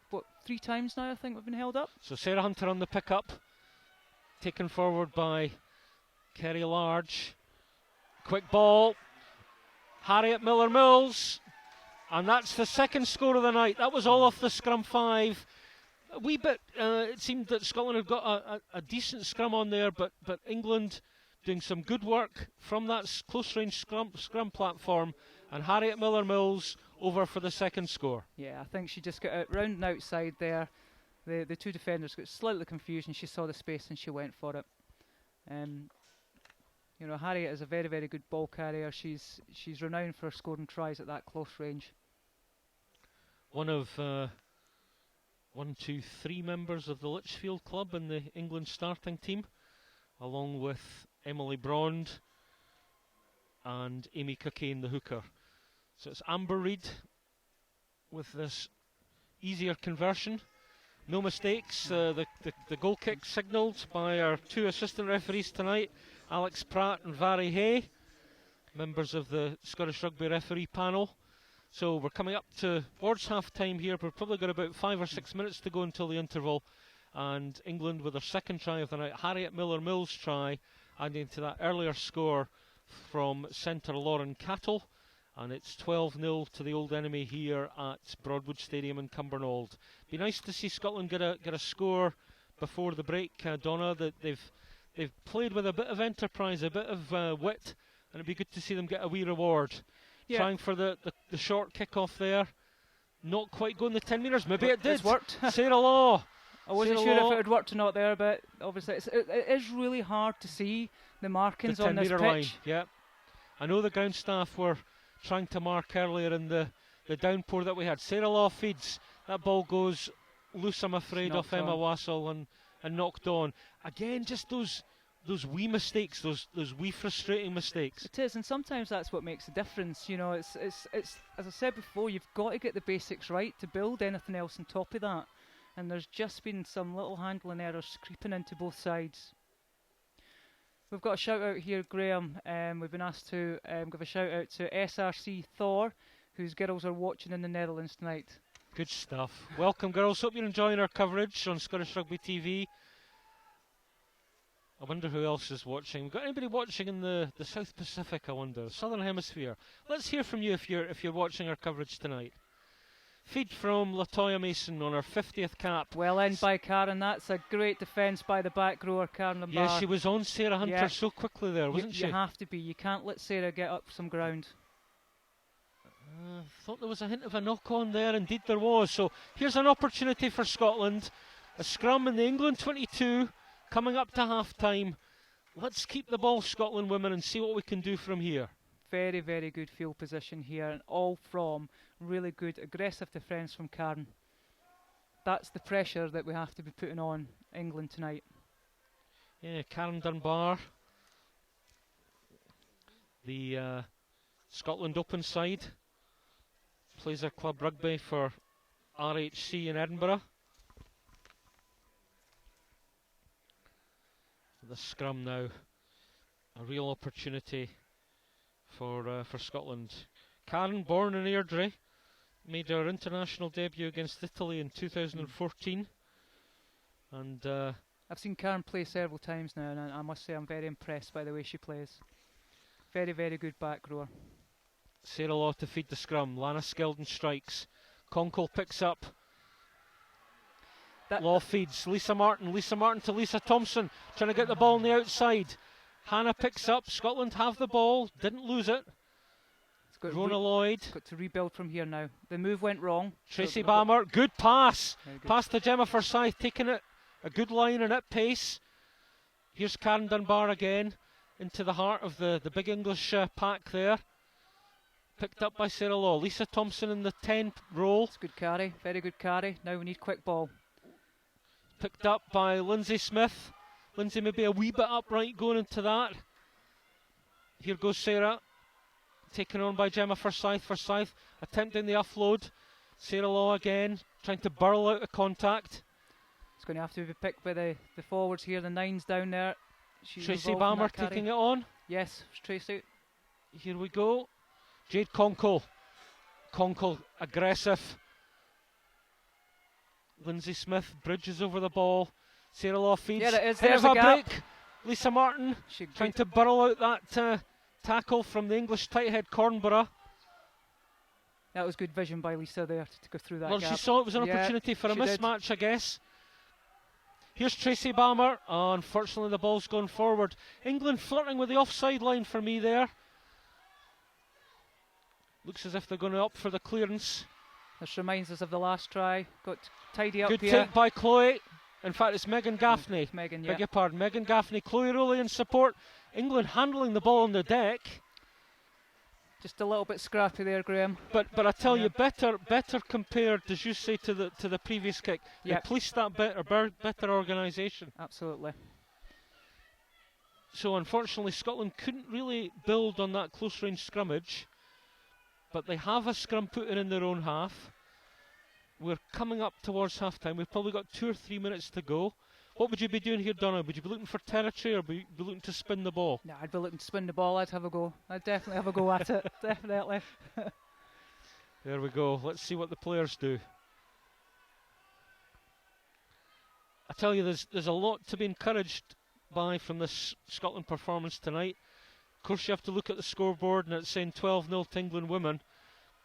3 times now I think we've been held up. So Sarah Hunter on the pick-up, taken forward by Kerry Large. Quick ball, Harriet Miller-Mills. And that's the second score of the night. That was all off the scrum 5. A wee bit, it seemed that Scotland had got a decent scrum on there, but England doing some good work from that close-range scrum platform, and Harriet Miller-Mills over for the second score. Yeah, I think she just got out round and outside there. The two defenders got slightly confused, and she saw the space and she went for it. You know, Harriet is a very, very good ball carrier. She's renowned for scoring tries at that close range. One of 3 members of the Lichfield club in the England starting team, along with Emily Brond and Amy Cockayne, the hooker. So it's Amber Reid with this easier conversion. No mistakes. The goal kick signalled by our 2 assistant referees tonight, Alex Pratt and Vary Hay, members of the Scottish Rugby referee panel. So we're coming up towards half-time here. We've probably got about 5 or 6 minutes to go until the interval. And England with their second try of the night, Harriet Miller-Mills try, adding to that earlier score from centre Lauren Cattle. and it's 12-0 to the old enemy here at Broadwood Stadium in Cumbernauld. Be nice to see Scotland get a score before the break, Donna. That they've played with a bit of enterprise, a bit of wit, and it'd be good to see them get a wee reward. Yeah. Trying for the short kick-off there. Not quite going the 10 metres. Maybe it did. It's worked. Sarah Law. I wasn't Sarah sure Law. if it had worked or not there, but obviously it is really hard to see the markings on this pitch. Line, yeah. I know the ground staff were trying to mark earlier in the downpour that we had. Sarah Law feeds. That ball goes loose, I'm afraid, off Emma Wassell and knocked on. Again, just those wee mistakes, those wee frustrating mistakes. It is, and sometimes that's what makes a difference. You know, it's as I said before, you've got to get the basics right to build anything else on top of that. And there's just been some little handling errors creeping into both sides. We've got a shout out here, Graham. We've been asked to give a shout out to SRC Thor, whose girls are watching in the Netherlands tonight. Good stuff. Welcome, girls. Hope you're enjoying our coverage on Scottish Rugby TV. I wonder who else is watching. We've got anybody watching in the South Pacific, I wonder, Southern Hemisphere. Let's hear from you if you're watching our coverage tonight. Feed from Latoya Mason on her 50th cap. Well in by Karen. That's a great defence by the back rower, Karen Dunbar. Yeah, she was on Sarah Hunter so quickly there, wasn't she? You have to be. You can't let Sarah get up some ground. Thought there was a hint of a knock-on there. Indeed there was. So here's an opportunity for Scotland. A scrum in the England 22 coming up to half-time. Let's keep the ball, Scotland women, and see what we can do from here. Very, very good field position here, and all from really good aggressive defence from Karen. That's the pressure that we have to be putting on England tonight. Yeah, Karen Dunbar, the Scotland Open side, plays her club rugby for RHC in Edinburgh. The scrum now, a real opportunity for Scotland. Karen, born in Airdrie, made her international debut against Italy in 2014, and I've seen Karen play several times now, and I must say I'm very impressed by the way she plays. Very, very good back rower. Sarah Law to feed the scrum. Lana Skeldon strikes. Konkel picks up. Law feeds. Lisa Martin to Lisa Thomson, trying to get the ball on the outside. Hannah picks up. Scotland have the ball, didn't lose it. Rhona Lloyd. Got to rebuild from here now. The move went wrong. Tracy Balmer, good pass. Pass to Jemma Forsyth, taking it a good line and at pace. Here's Karen Dunbar again, into the heart of the big English pack there. Picked up by Sarah Law. Lisa Thomson in the 10 role. It's good carry, very good carry. Now we need quick ball. Picked up by Lindsey Smith. Lindsey maybe a wee bit upright going into that. Here goes Sarah. Taken on by Jemma Forsyth. Forsyth attempting the offload. Sarah Law again, trying to burrow out of contact. It's going to have to be picked by the forwards here, the 9s down there. Tracy Balmer taking it on. Yes, Tracy. Here we go. Jade Konkel. Konkel aggressive. Lindsey Smith bridges over the ball. Sarah Law feeds. Yeah, it is. There's a a gap. break. Lisa Martin trying to burrow out that tackle from the English tight head Cornborough. That was good vision by Lisa there to go through that Well, gap. she saw it was an opportunity for a mismatch, I guess. Here's Tracy Balmer. Oh, unfortunately, the ball's gone forward. England flirting with the offside line for me there. Looks as if they're going to opt for the clearance. This reminds us of the last try. Got to tidy up Good here. Good take by Chloe. In fact, it's Megan Gaffney. It's Megan, yeah. Beg your pardon. Megan Gaffney. Chloe Rollie in support. England handling the ball on the deck. Just a little bit scrappy there, Graham. But I tell you, better compared, as you say, to the previous kick. Yep. They policed that better organisation. Absolutely. So unfortunately, Scotland couldn't really build on that close-range scrummage. But they have a scrum put in their own half. We're coming up towards half-time. We've probably got 2 or 3 minutes to go. What would you be doing here, Donna? Would you be looking for territory or be looking to spin the ball? No, I'd be looking to spin the ball. I'd have a go. I'd definitely have a go at it. Definitely. There we go. Let's see what the players do. I tell you, there's a lot to be encouraged by from this Scotland performance tonight. course, you have to look at the scoreboard, and it's saying 12-0 to England women,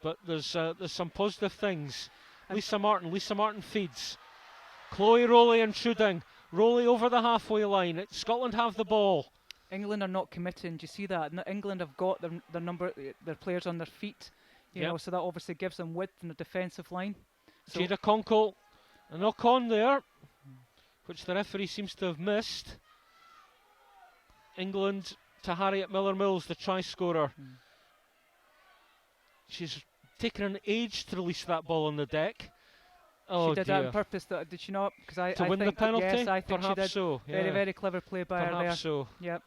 but there's some positive things. Lisa Martin feeds. Chloe Rollie intruding. Rollie over the halfway line. Scotland have the ball. England are not committing. Do you see that? England have got their players on their feet, you know, so that obviously gives them width in the defensive line. So Jade Konkel, a knock on there, which the referee seems to have missed. England to Harriet Miller-Mills, the try scorer. She's taken an age to release that ball on the deck. Oh, she did that on purpose, did she not? Because to win the penalty? Yes, I think Perhaps she did. so. Yeah. Very, very clever play by her there. Perhaps so. Yep.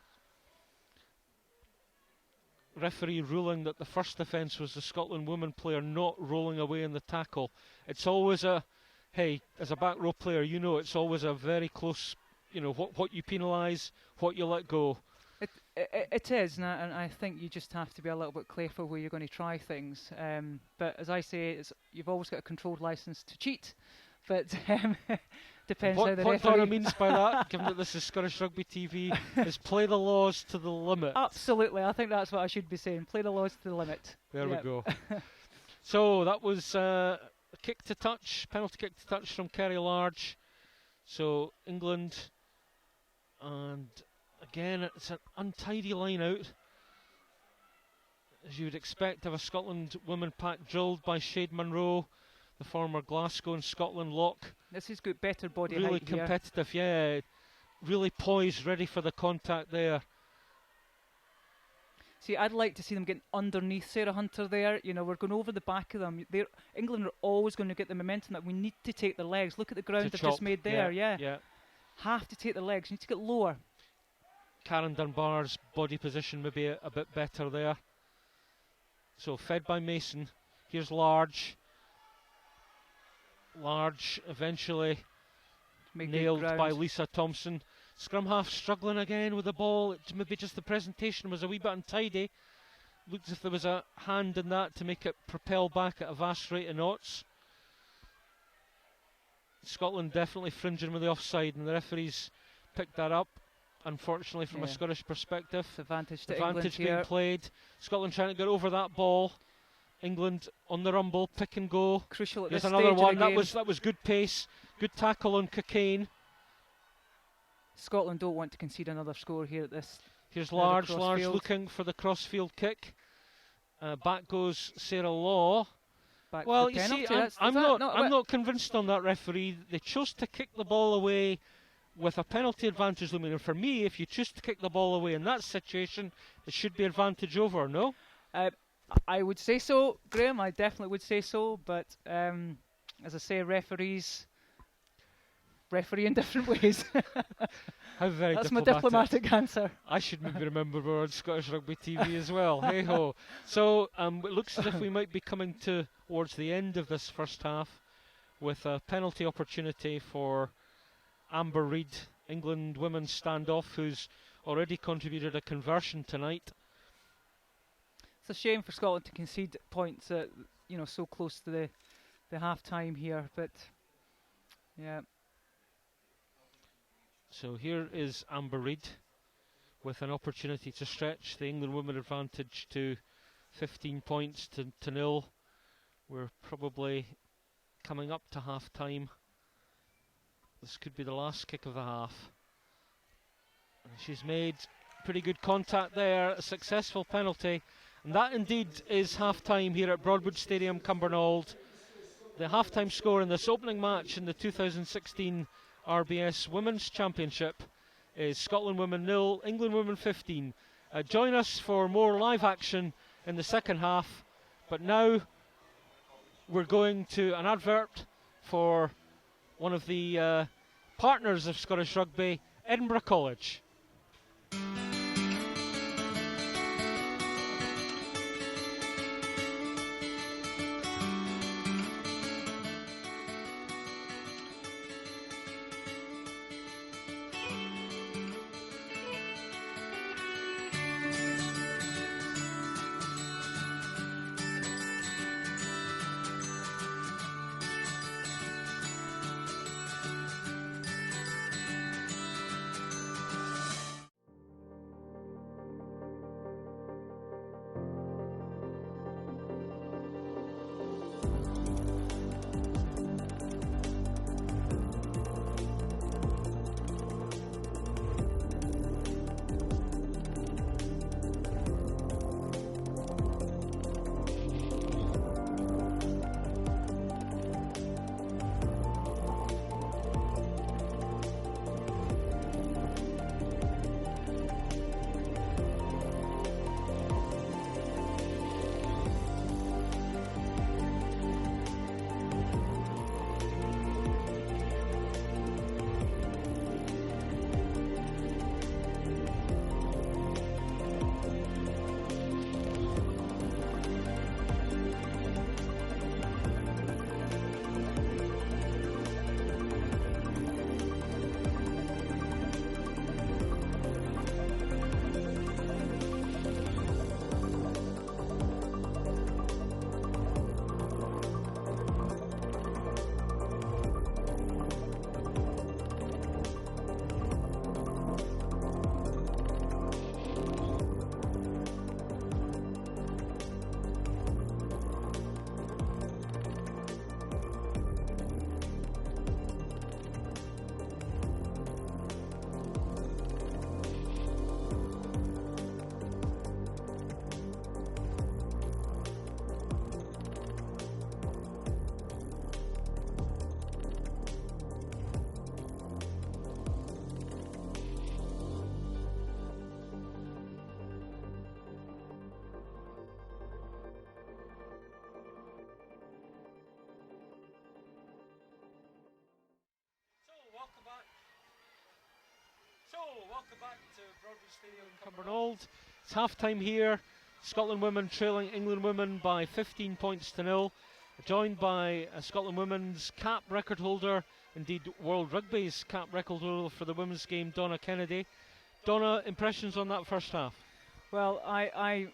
Referee ruling that the first offence was the Scotland woman player not rolling away in the tackle. It's always as a back row player, you know, it's always a very close, you know, what you penalise, what you let go. It is, and I think you just have to be a little bit careful where you're going to try things. But as I say, you've always got a controlled licence to cheat. But depends how the referee... What Donna means by that, given that this is Scottish Rugby TV, is play the laws to the limit. Absolutely, I think that's what I should be saying. Play the laws to the limit. There we go. So that was a kick to touch, penalty kick to touch from Kerry Large. So England, and again it's an untidy line out, as you would expect of a Scotland women pack drilled by Shade Munro, the former Glasgow and Scotland lock. This has got better body really height competitive here. Yeah, really poised, ready for the contact there. See, I'd like to see them getting underneath Sarah Hunter there. You know, we're going over the back of them. England are always going to get the momentum that we need to take their legs. Look at the ground they've just made there. Yeah. Have to take the legs. You need to get lower. Karen Dunbar's body position maybe a bit better there. So fed by Mason. Here's Large. Large eventually nailed by Lisa Thomson. Scrum half struggling again with the ball. Maybe just the presentation was a wee bit untidy. Looked as if there was a hand in that to make it propel back at a vast rate of knots. Scotland definitely fringing with the offside, and the referees picked that up, unfortunately, from a Scottish perspective. Advantage to Advantage England being played. Scotland trying to get over that ball. England on the rumble, pick and go. Crucial at Here's this another stage one. of the game. That was good pace. Good tackle on Cockayne. Scotland don't want to concede another score here at this. Here's Large looking for the crossfield kick. Back goes Sarah Law. Back well, you see, I'm not convinced on that referee. They chose to kick the ball away with a penalty advantage looming. And for me, if you choose to kick the ball away in that situation, it should be advantage over, no? I would say so, Graham. I definitely would say so. But as I say, referees referee in different ways. How very That's my diplomatic answer. I should maybe remember we're on Scottish Rugby TV as well. Hey ho. So it looks as if we might be coming towards the end of this first half with a penalty opportunity for Amber Reid, England women's standoff, who's already contributed a conversion tonight. It's a shame for Scotland to concede points at, so close to the half time here, but yeah. So here is Amber Reid with an opportunity to stretch the England women advantage to 15 points to nil. We're probably coming up to half time. This could be the last kick of the half. And she's made pretty good contact there, a successful penalty. And that indeed is half time here at Broadwood Stadium, Cumbernauld. The half time score in this opening match in the 2016 RBS Women's Championship is Scotland women 0, England women 15. Join us for more live action in the second half, but now we're going to an advert for one of the partners of Scottish Rugby, Edinburgh College. So, welcome back to Broadwood Stadium in Cumbernauld. It's half-time here. Scotland women trailing England women by 15 points to 0. Joined by Scotland women's cap record holder, indeed World Rugby's cap record holder for the women's game, Donna Kennedy. Donna, impressions on that first half? Well, I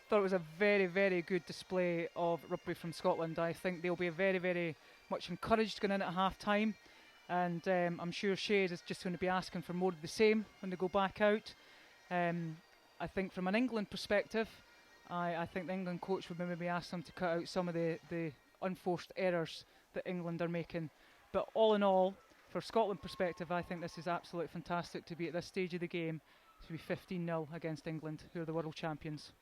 thought it was a very, very good display of rugby from Scotland. I think they'll be very, very much encouraged going in at half-time. And I'm sure Jade is just going to be asking for more of the same when they go back out. I think from an England perspective, I think the England coach would maybe ask them to cut out some of the unforced errors that England are making. But all in all, for Scotland perspective, I think this is absolutely fantastic to be at this stage of the game, to be 15-0 against England, who are the world champions.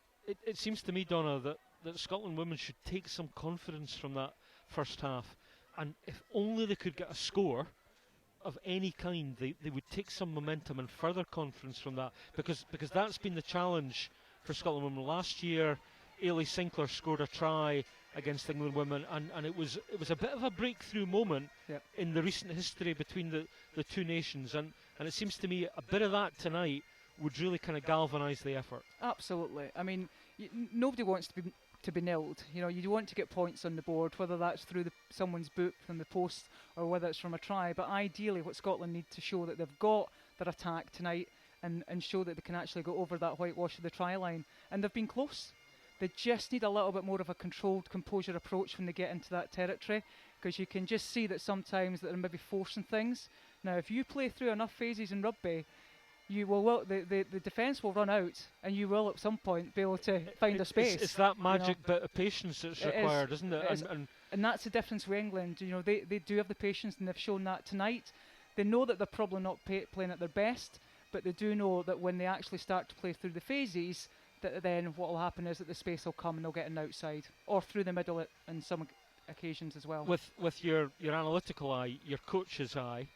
It seems to me, Donna, that Scotland women should take some confidence from that first half. And if only they could get a score of any kind, they would take some momentum and further confidence from that, because that's been the challenge for Scotland women. Last year, Ailey Sinclair scored a try against England women, and it was a bit of a breakthrough moment in the recent history between the two nations, and it seems to me a bit of that tonight would really kind of galvanise the effort. Absolutely. I mean, nobody wants to be nilled. You know, you want to get points on the board, whether that's through someone's boot from the post or whether it's from a try. But ideally, what Scotland need to show that they've got their attack tonight and show that they can actually go over that whitewash of the try line. And they've been close. They just need a little bit more of a controlled, composure approach when they get into that territory, because you can just see that sometimes that they're maybe forcing things. Now, if you play through enough phases in rugby, you will the defence will run out, and you will at some point be able to find a space. It's that magic bit of patience that's required, isn't it? And that's the difference with England. You know, they do have the patience, and they've shown that tonight. They know that they're probably not playing at their best, but they do know that when they actually start to play through the phases, that then what will happen is that the space will come and they'll get an outside or through the middle in some occasions as well. With your analytical eye, your coach's eye.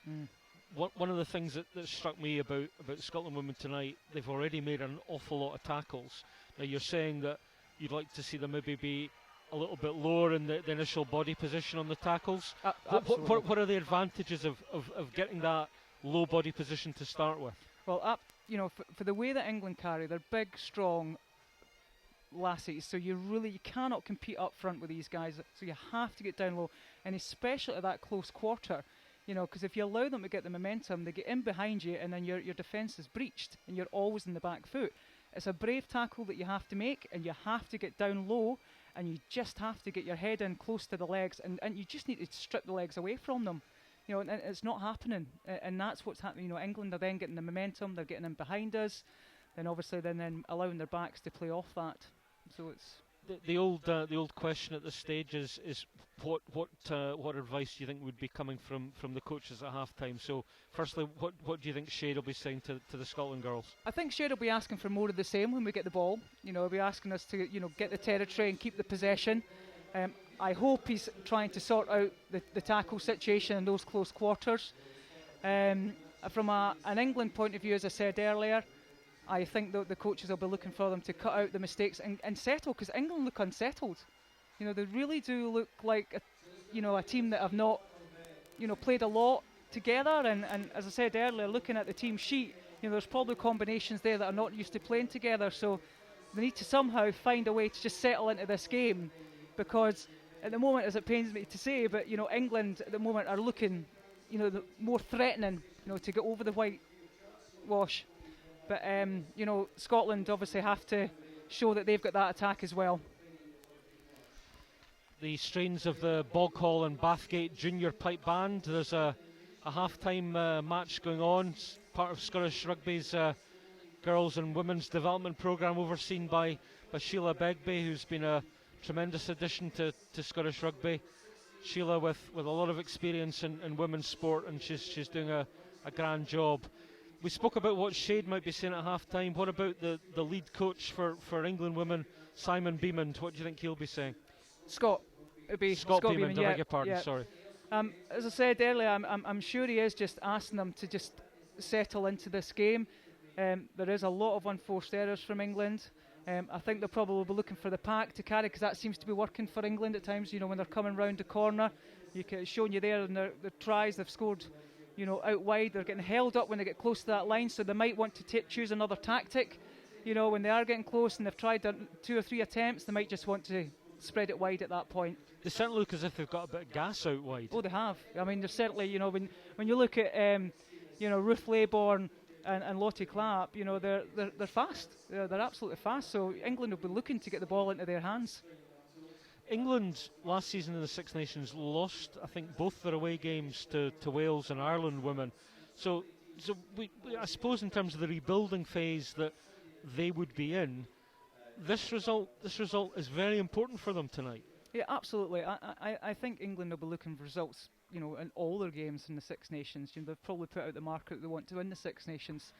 One of the things that struck me about Scotland women tonight, they've already made an awful lot of tackles. Now, you're saying that you'd like to see them maybe be a little bit lower in the initial body position on the tackles. What are the advantages of getting that low body position to start with? Well, you know, for the way that England carry, they're big, strong lassies, so you cannot compete up front with these guys, so you have to get down low, and especially at that close quarter. You know, because if you allow them to get the momentum, they get in behind you, and then your defence is breached, and you're always in the back foot. It's a brave tackle that you have to make, and you have to get down low, and you just have to get your head in close to the legs, and you just need to strip the legs away from them. You know, and it's not happening, and that's what's happening. You know, England are then getting the momentum, they're getting in behind us, then obviously then allowing their backs to play off that. So it's the old question at this stage is what advice do you think would be coming from the coaches at half time? So firstly, what do you think Jade will be saying to the Scotland girls? I think Jade will be asking for more of the same when we get the ball. You know, he'll be asking us to get the territory and keep the possession. I hope he's trying to sort out the tackle situation in those close quarters. From an England point of view, as I said earlier, I think that the coaches will be looking for them to cut out the mistakes and settle, because England look unsettled. You know, they really do look like a team that have not played a lot together. And as I said earlier, looking at the team sheet, there's probably combinations there that are not used to playing together. So they need to somehow find a way to just settle into this game, because at the moment, as it pains me to say, but England at the moment are looking more threatening to get over the whitewash. But Scotland obviously have to show that they've got that attack as well. The strains of the Boghall and Bathgate Junior Pipe Band. There's a half-time match going on, part of Scottish Rugby's girls and women's development programme, overseen by Sheila Begbie, who's been a tremendous addition to Scottish Rugby. Sheila with a lot of experience in women's sport, and she's doing a grand job. We spoke about what Jade might be saying at half-time. What about the lead coach for England women, Simon Beamond? What do you think he'll be saying? Scott Beamond, I beg your pardon, sorry. As I said earlier, I'm sure he is just asking them to just settle into this game. There is a lot of unforced errors from England. I think they'll probably be looking for the pack to carry, because that seems to be working for England at times. When they're coming round the corner, it's showing you there in the tries they've scored out wide. They're getting held up when they get close to that line, so they might want to choose another tactic. When they are getting close and they've tried 2 or 3 attempts, they might just want to spread it wide at that point. They certainly look as if they've got a bit of gas out wide. Oh, they have. I mean, they're certainly, when you look at, Ruth Laybourne and Lottie Clapp, they're fast. They're absolutely fast. So England will be looking to get the ball into their hands. England last season in the Six Nations lost, I think, both their away games to Wales and Ireland women. So I suppose in terms of the rebuilding phase that they would be in, this result is very important for them tonight. Yeah, absolutely. I think England will be looking for results, in all their games in the Six Nations. They've probably put out the marker that they want to win the Six Nations.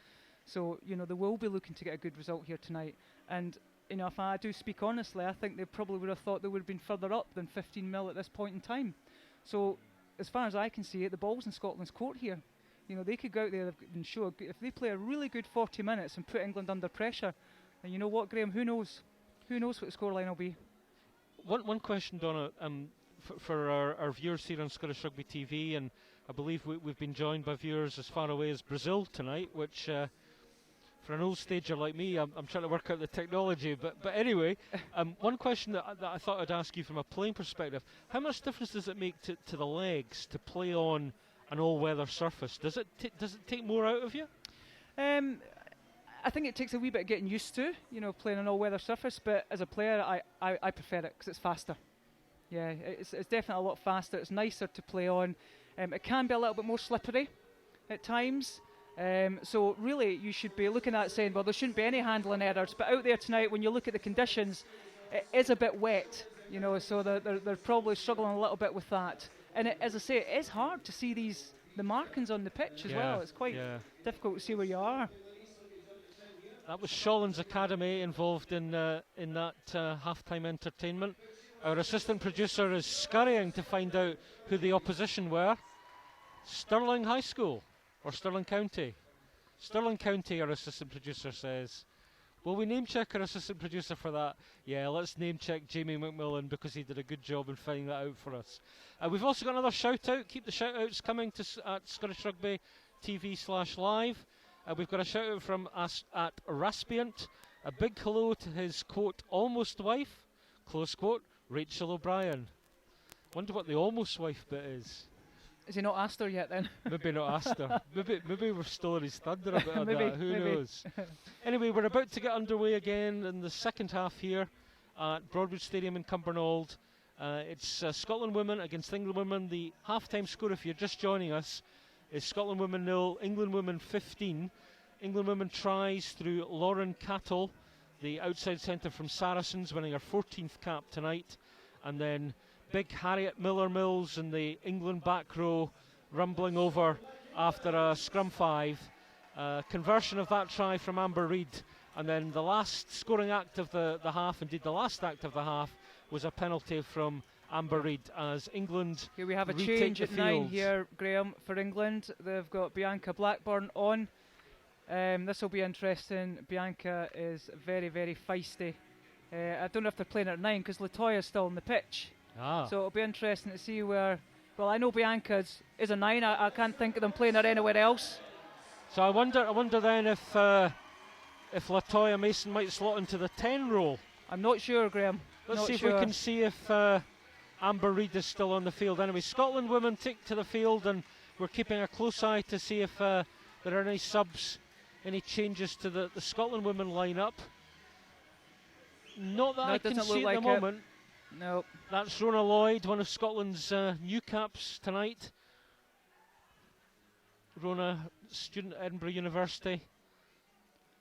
So, they will be looking to get a good result here tonight. And, if I do speak honestly, I think they probably would have thought they would have been further up than 15 mil at this point in time. So, as far as I can see it, the ball's in Scotland's court here. They could go out there and show, if they play a really good 40 minutes and put England under pressure, and you know what, Graham, who knows? Who knows what the scoreline will be? One question, Donna, for our viewers here on Scottish Rugby TV, and I believe we've been joined by viewers as far away as Brazil tonight, which for an old stager like me, I'm trying to work out the technology. But anyway, one question that I thought I'd ask you from a playing perspective: how much difference does it make to the legs to play on an all-weather surface? Does it take more out of you? I think it takes a wee bit of getting used to, playing an all-weather surface. But as a player, I prefer it because it's faster. Yeah, it's definitely a lot faster. It's nicer to play on. It can be a little bit more slippery at times. So really, you should be looking at it saying, well, there shouldn't be any handling errors. But out there tonight, when you look at the conditions, it is a bit wet. So they're probably struggling a little bit with that. And as I say, it is hard to see the markings on the pitch as well. It's quite difficult to see where you are. That was Shawlan's Academy involved in that half-time entertainment. Our assistant producer is scurrying to find out who the opposition were. Stirling High School or Stirling County? Stirling County, our assistant producer says. Will we name check our assistant producer for that? Yeah, let's name check Jamie McMillan because he did a good job in finding that out for us. We've also got another shout out. Keep the shout outs coming at Scottish Rugby TV/live. We've got a shout out from us at Raspiant. A big hello to his quote almost wife, close quote, Rachel O'Brien. Wonder what the almost wife bit is. Has he not asked her yet then? Maybe not asked her. Maybe we're stolen his thunder a bit on that. Who maybe. knows? Anyway, we're about to get underway again in the second half here at Broadwood Stadium in Cumbernauld. It's Scotland women against England women. The half-time score, if you're just joining us, is Scotland women 0, England women 15. England women tries through Lauren Cattle, the outside centre from Saracens, winning her 14th cap tonight. And then big Harriet Miller-Mills in the England back row, rumbling over after a scrum 5. Conversion of that try from Amber Reid. And then the last scoring act of the half, indeed the last act of the half, was a penalty from Amber Reid as England here we have a retake change the at field. 9 here, Graham, for England. They've got Bianca Blackburn on. This will be interesting. Bianca is very, very feisty. I don't know if they're playing at 9 because Latoya's still on the pitch. So it'll be interesting to see where. Well, I know Bianca is a 9. I can't think of them playing her anywhere else. So I wonder then if Latoya Mason might slot into the 10 role. I'm not sure, Graham. Let's see if we can see if Amber Reid is still on the field. Anyway, Scotland women take to the field, and we're keeping a close eye to see if there are any subs, any changes to the Scotland women line-up. Not that I can see at the moment. No. That's Rhona Lloyd, one of Scotland's new caps tonight. Rhona, student at Edinburgh University.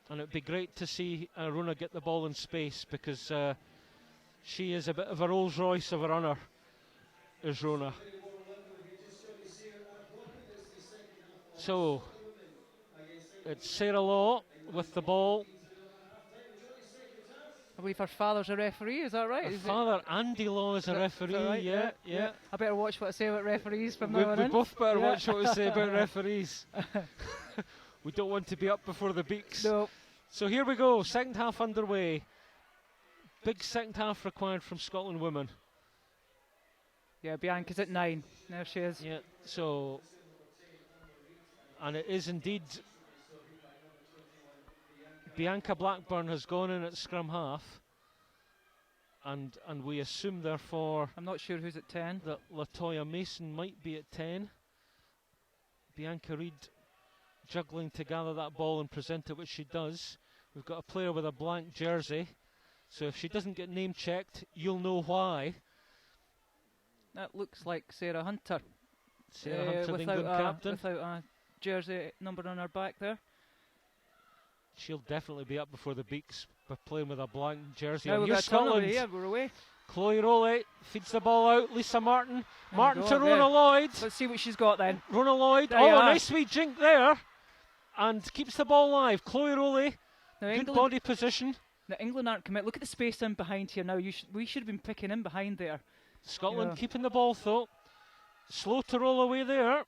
And it would be great to see Rhona get the ball in space because she is a bit of a Rolls Royce of a runner, is Rhona. So, it's Sarah Law with the ball. I believe her father's a referee, is that right? Her father, Andy Law, is a referee, right? yeah. I better watch what I say about referees from now on. We both better watch what we say about referees. We don't want to be up before the beaks. No. So here we go, second half underway. Big second half required from Scotland women. Yeah, Bianca's at 9. There she is. Yeah, so And it is indeed. Bianca Blackburn has gone in at scrum half. And we assume, therefore, I'm not sure who's at 10. that Latoya Mason might be at 10. Bianca Reid juggling to gather that ball and present it, which she does. We've got a player with a blank jersey, so if she doesn't get name checked, you'll know why. That looks like Sarah Hunter. Sarah Hunter, the without England captain. without a jersey number on her back there. She'll definitely be up before the Beaks by playing with a blank jersey. Now And we've here's got a turnover. Scotland. Yeah, we're away. Chloe Rollie feeds the ball out. Lisa Martin. Martin go, to there. Rhona Lloyd. Let's see what she's got then. Rhona Lloyd. There you Oh, are. nice wee jink there. And keeps the ball live. Chloe Rollie. Now Good England, body position. now England aren't committed. Look at the space in behind here now. We should have been picking in behind there. Scotland Yeah. keeping the ball though. Slow to roll away there.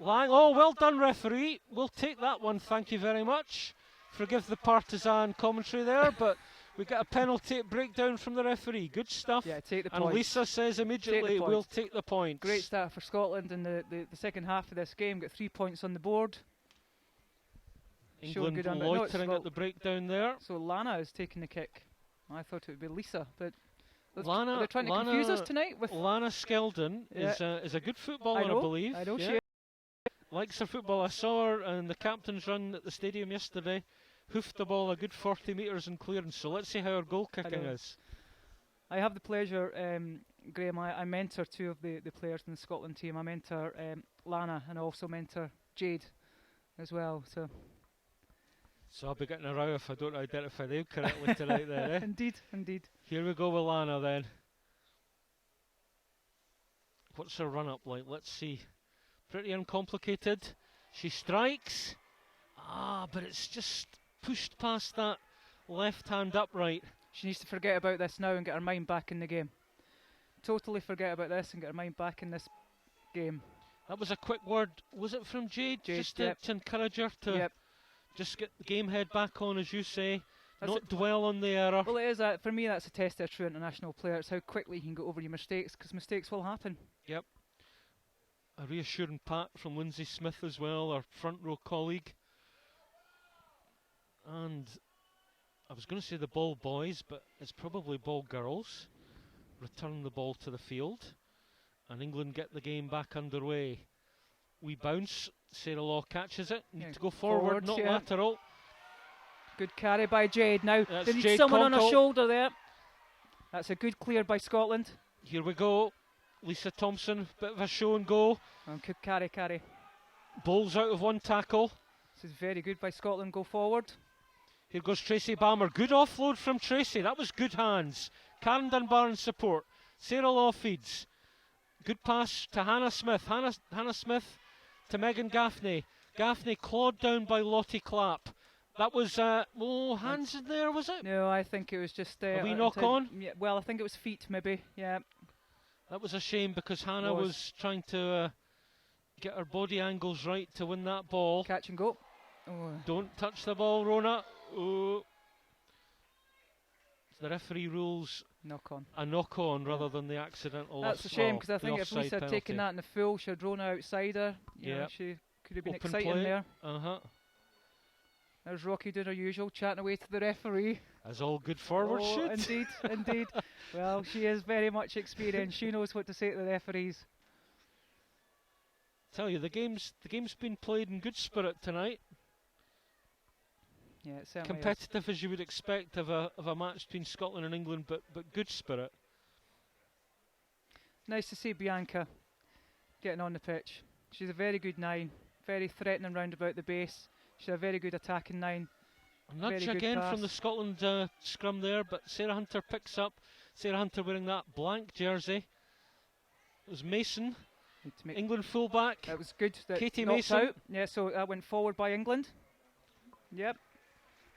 Lang. Oh, well done, referee. We'll take that one. Thank you very much. Forgive the partisan commentary there, but we get a penalty breakdown from the referee. Good stuff. Yeah, take the And point. Lisa says immediately, points. we'll take the points. Great start for Scotland in the second half of this game. Got 3 points on the board. Showing England good under- no, it's loitering well- at the breakdown there. So Lana is taking the kick. I thought it would be Lisa, but Lana, they're trying to confuse us tonight with. Lana Skeldon Yeah. is a good footballer, I know, believe. I know Yeah. she is. Likes her football. I saw her in the captain's run at the stadium yesterday. Hoofed the ball a good 40 metres in clearance. So let's see how her goal kicking know. is. I have the pleasure, Graham. I mentor two of the players in the Scotland team. I mentor Lana and I also mentor Jade as well. So So I'll be getting a row if I don't identify them correctly tonight then, eh? indeed. Here we go with Lana then. What's her run up like? Let's see. Pretty uncomplicated. She strikes. But it's just pushed past that left hand upright. She needs to forget about this now and get her mind back in the game. Totally forget about this and get her mind back in this game. That was a quick word. Was it from Jade? Jade, Just yep. to encourage her to Yep. just get the game head back on, as you say. That's Not it. dwell on the error. Well, it is. For me, that's a test of a true international player. It's how quickly you can go over your mistakes, because mistakes will happen. Yep. A reassuring pat from Lindsey Smith as well, our front row colleague. And I was going to say the ball boys, but it's probably ball girls. Return the ball to the field. And England get the game back underway. We bounce. Sarah Law catches it. Need Yeah, to go forward, not yeah. lateral. Good carry by Jade. Now That's they need Jade someone on her Konkel. shoulder there. That's a good clear by Scotland. Here we go. Lisa Thomson, bit of a show and go. And good carry. Bowls out of one tackle. This is very good by Scotland. Go forward. Here goes Tracy Balmer. Good offload from Tracy. That was good hands. Karen Dunbar in support. Sarah Law feeds. Good pass to Hannah Smith. Hannah Smith to Megan Gaffney. Gaffney clawed down by Lottie Clapp. That was, hands in there, was it? No, I think it was just A wee knock on? Yeah, well, I think it was feet, maybe. Yeah. That was a shame because Hannah was trying to get her body angles right to win that ball. Catch and go. Oh. Don't touch the ball, Rhona. Oh. The referee rules Knock on. a knock on rather than the accidental. That's a shame, because I think if Lisa had taken that in the full, she had Rhona outside her. You know, Yeah. she could have been Open exciting play. there. There's Rocky doing her usual, chatting away to the referee. As all good forwards Oh, should. indeed. Well, she is very much experienced. She knows what to say to the referees. Tell you, the game's been played in good spirit tonight. Yeah, it certainly is. Competitive as you would expect of a match between Scotland and England, but good spirit. Nice to see Bianca getting on the pitch. She's a very good 9, very threatening round about the base. She's a very good attacking 9. A nudge Very good again pass. from the Scotland scrum there, but Sarah Hunter picks up. Sarah Hunter wearing that blank jersey. It was Mason, Need to make England fullback. that was good. That Katie knocked Mason. out. Yeah, so that went forward by England. Yep.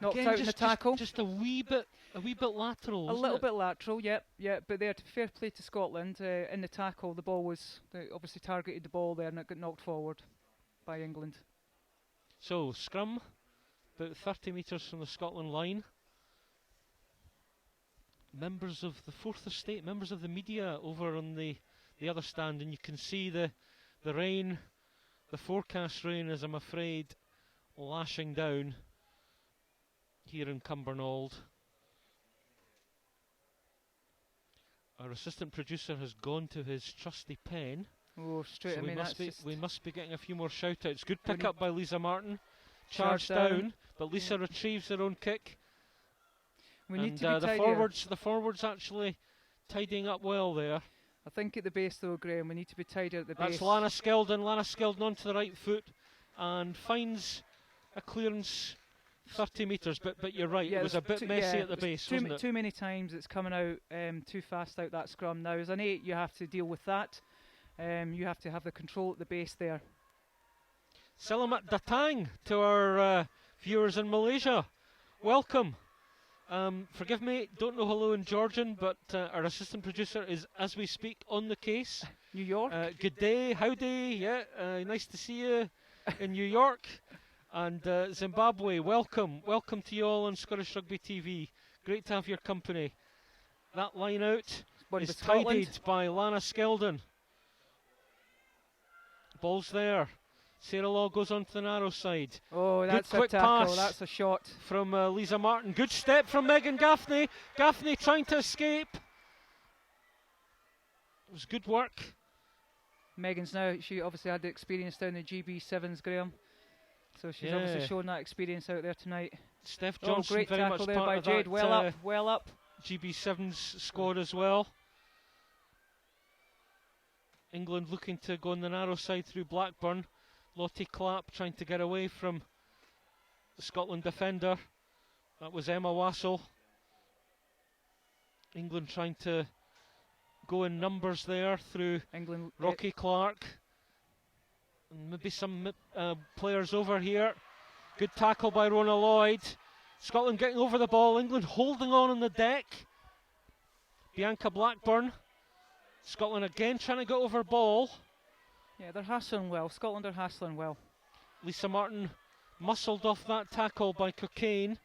Knocked Again, out in the tackle. Just a wee bit lateral. A little bit lateral, yep. But there, fair play to Scotland. In the tackle, the ball they obviously targeted the ball there and it got knocked forward by England. So, scrum, about 30 metres from the Scotland line. Members of the Fourth Estate, members of the media over on the other stand, and you can see the rain The forecast rain is, I'm afraid, lashing down here in Cumbernauld. Our assistant producer has gone to his trusty pen. Oh, straight. So I mean, we must be getting a few more shout-outs. Good When pick-up by Lisa Martin. Charged down, but Lisa retrieves her own kick. We need and to be the forwards actually tidying up well there. I think at the base though, Graham, we need to be tidier at the base. That's Lana Skeldon. Lana Skeldon onto the right foot and finds a clearance 30 metres, but you're right, it was a bit messy at the base, wasn't it? Too many times it's coming out too fast out that scrum. Now as an 8 you have to deal with that. You have to have the control at the base there. Selamat datang to our viewers in Malaysia. Welcome. Forgive me, don't know hello in Georgian, but our assistant producer is, as we speak, on the case. New York. Good day, howdy, yeah, nice to see you in New York. And Zimbabwe, welcome to you all on Scottish Rugby TV. Great to have your company. That line out is tidied by Lana Skeldon. Ball's there. Sarah Law goes onto the narrow side. Oh, that's good quick a tackle, pass. That's a shot. From Lisa Martin. Good step from Megan Gaffney. Gaffney trying to escape. It was good work. Megan's now, she obviously had the experience down the GB7s, Graham. So she's obviously shown that experience out there tonight. Steph Johnson, great very tackle much there part by of Jade. that, Well up. GB7's squad as well. England looking to go on the narrow side through Blackburn. Lottie Clapp trying to get away from the Scotland defender. That was Emma Wassell. England trying to go in numbers there through England. Rocky Clark. And maybe some players over here. Good tackle by Rhona Lloyd. Scotland getting over the ball. England holding on the deck. Bianca Blackburn. Scotland again trying to get over ball. Yeah, they're hassling well. Scotland are hassling well. Lisa Martin muscled off that tackle by Cocaine.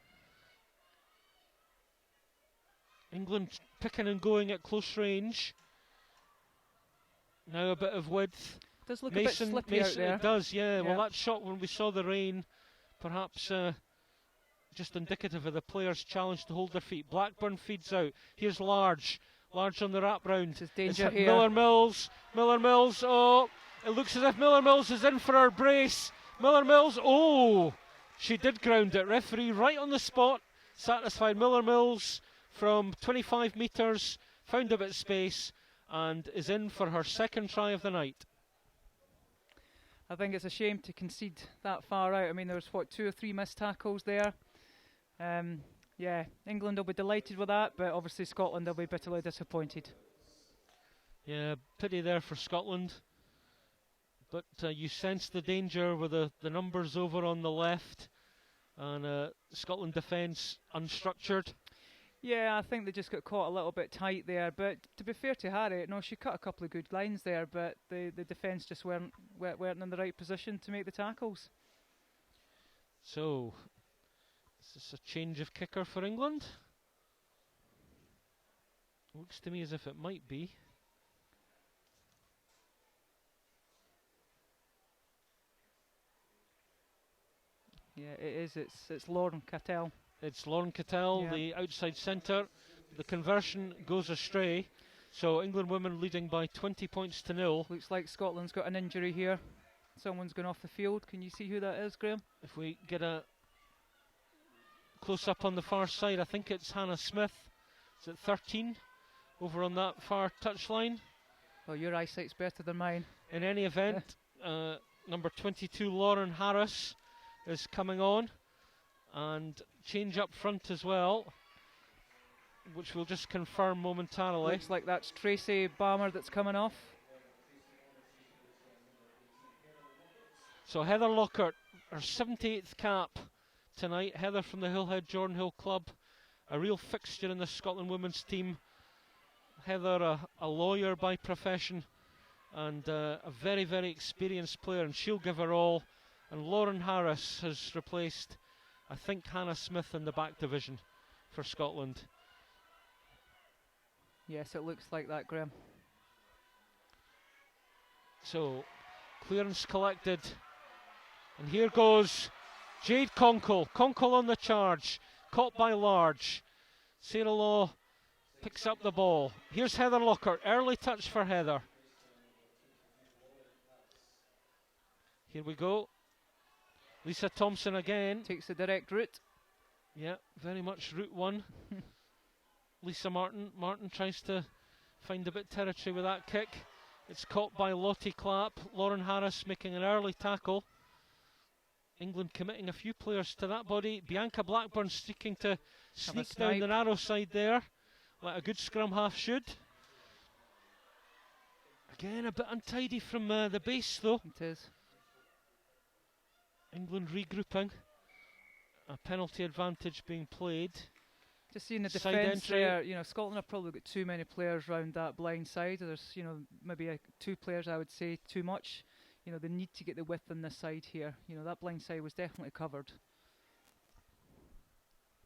England picking and going at close range. Now a bit of width. Does look a bit slippy out there. It does, yeah. Well, that shot when we saw the rain, perhaps just indicative of the players' challenge to hold their feet. Blackburn feeds out. Here's Large on the wrap round. There's danger here. Miller Mills. Oh, it looks as if Miller Mills is in for her brace. Miller Mills, oh, she did ground it. Referee right on the spot, satisfied. Miller Mills from 25 metres, found a bit of space and is in for her second try of the night. I think it's a shame to concede that far out. I mean, there was 2 or 3 missed tackles there. Yeah, England will be delighted with that, but obviously Scotland will be bitterly disappointed. Yeah, pity there for Scotland. But you sense the danger with the numbers over on the left and Scotland defence unstructured. Yeah, I think they just got caught a little bit tight there. But to be fair to Harry, no, she cut a couple of good lines there, but the defence just weren't in the right position to make the tackles. So, is this a change of kicker for England? Looks to me as if it might be. Yeah, it is. It's Lauren Cattell. It's Lauren Cattell, the outside centre. The conversion goes astray. So England women leading by 20 points to 0. Looks like Scotland's got an injury here. Someone's gone off the field. Can you see who that is, Graham? If we get a close up on the far side, I think it's Hannah Smith. Is it 13 over on that far touchline? Oh, your eyesight's better than mine. In any event, number 22 Lauren Harris is coming on, and change up front as well, which we'll just confirm momentarily. Looks like that's Tracy Balmer that's coming off. So Heather Lockhart, her 78th cap tonight. Heather from the Hillhead Jordanhill club, a real fixture in the Scotland women's team. Heather, a lawyer by profession, and a very, very experienced player, and she'll give her all. And Lauren Harris has replaced, I think, Hannah Smith in the back division for Scotland. Yes, it looks like that, Graham. So Clearance collected. And here goes Jade Konkel. Konkel on the charge. Caught by Large. Sarah Law picks up the ball. Here's Heather Lockhart. Early touch for Heather. Here we go. Lisa Thomson again. Takes the direct route. Yeah, very much route one. Lisa Martin. Martin tries to find a bit of territory with that kick. It's caught by Lottie Clapp. Lauren Harris making an early tackle. England committing a few players to that body. Bianca Blackburn seeking to sneak down the narrow side there, like a good scrum half should. Again, a bit untidy from the base though. It is. England regrouping. A penalty advantage being played. Just seeing the Side defence entry. there, you know, Scotland have probably got too many players round that blind side. There's, you know, maybe two players, I would say, too much. You know, they need to get the width on this side here. You know, that blind side was definitely covered.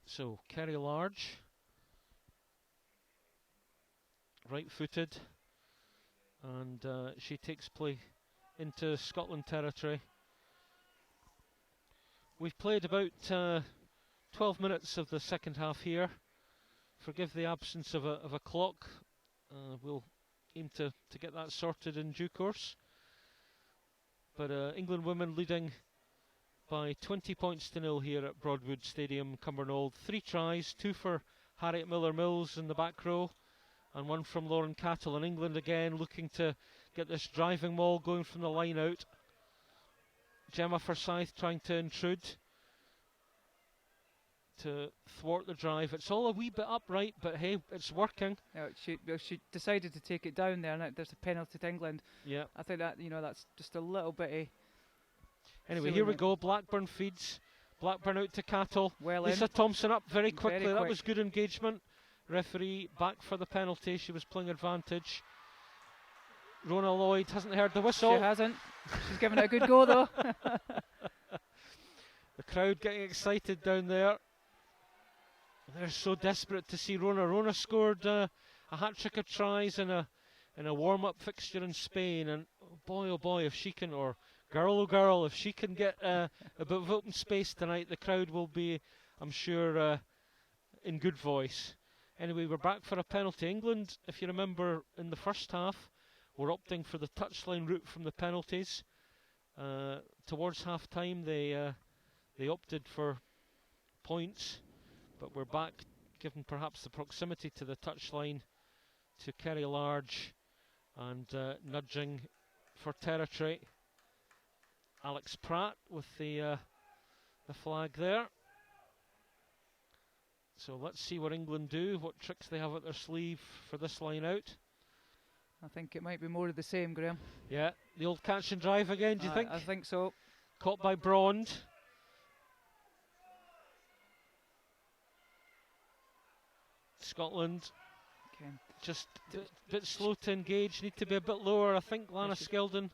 So, Kerry Large. Right-footed. And she takes play into Scotland territory. We've played about 12 minutes of the second half here. Forgive the absence of a clock. We'll aim to get that sorted in due course. But England women leading by 20 points to 0 here at Broadwood Stadium, Cumbernauld. 3 tries, 2 for Harriet Miller-Mills in the back row, and 1 from Lauren Cattle. And England again looking to get this driving maul going from the line out. Jemma Forsyth trying to intrude to thwart the drive. It's all a wee bit upright, but hey, it's working. She decided to take it down there, and there's a penalty to England. Yeah. I think that, you know, that's just a little bit. Anyway, here we go. Blackburn feeds. Blackburn out to Cattle. Well Lisa in. Thomson up very quickly. Very that quick. was good engagement. Referee back for the penalty. She was playing advantage. Rhona Lloyd hasn't heard the whistle. She hasn't. She's given it a good go though. The crowd getting excited down there. They're so desperate to see Rhona. Rhona scored a hat-trick of tries in a warm-up fixture in Spain, and oh boy, if she can, or girl, oh girl, if she can get a bit of open space tonight, the crowd will be, I'm sure, in good voice. Anyway, we're back for a penalty. England, if you remember, in the first half, were opting for the touchline route from the penalties. Towards half-time, they opted for points. But we're back, given perhaps the proximity to the touchline, to Kerry Large and nudging for territory. Alex Pratt with the flag there. So let's see what England do, what tricks they have up their sleeve for this line out. I think it might be more of the same, Graham. Yeah, the old catch and drive again, do you think? I think so. Caught by Brond. Scotland just a bit slow to engage, need to be a bit lower. I think Lana Skeldon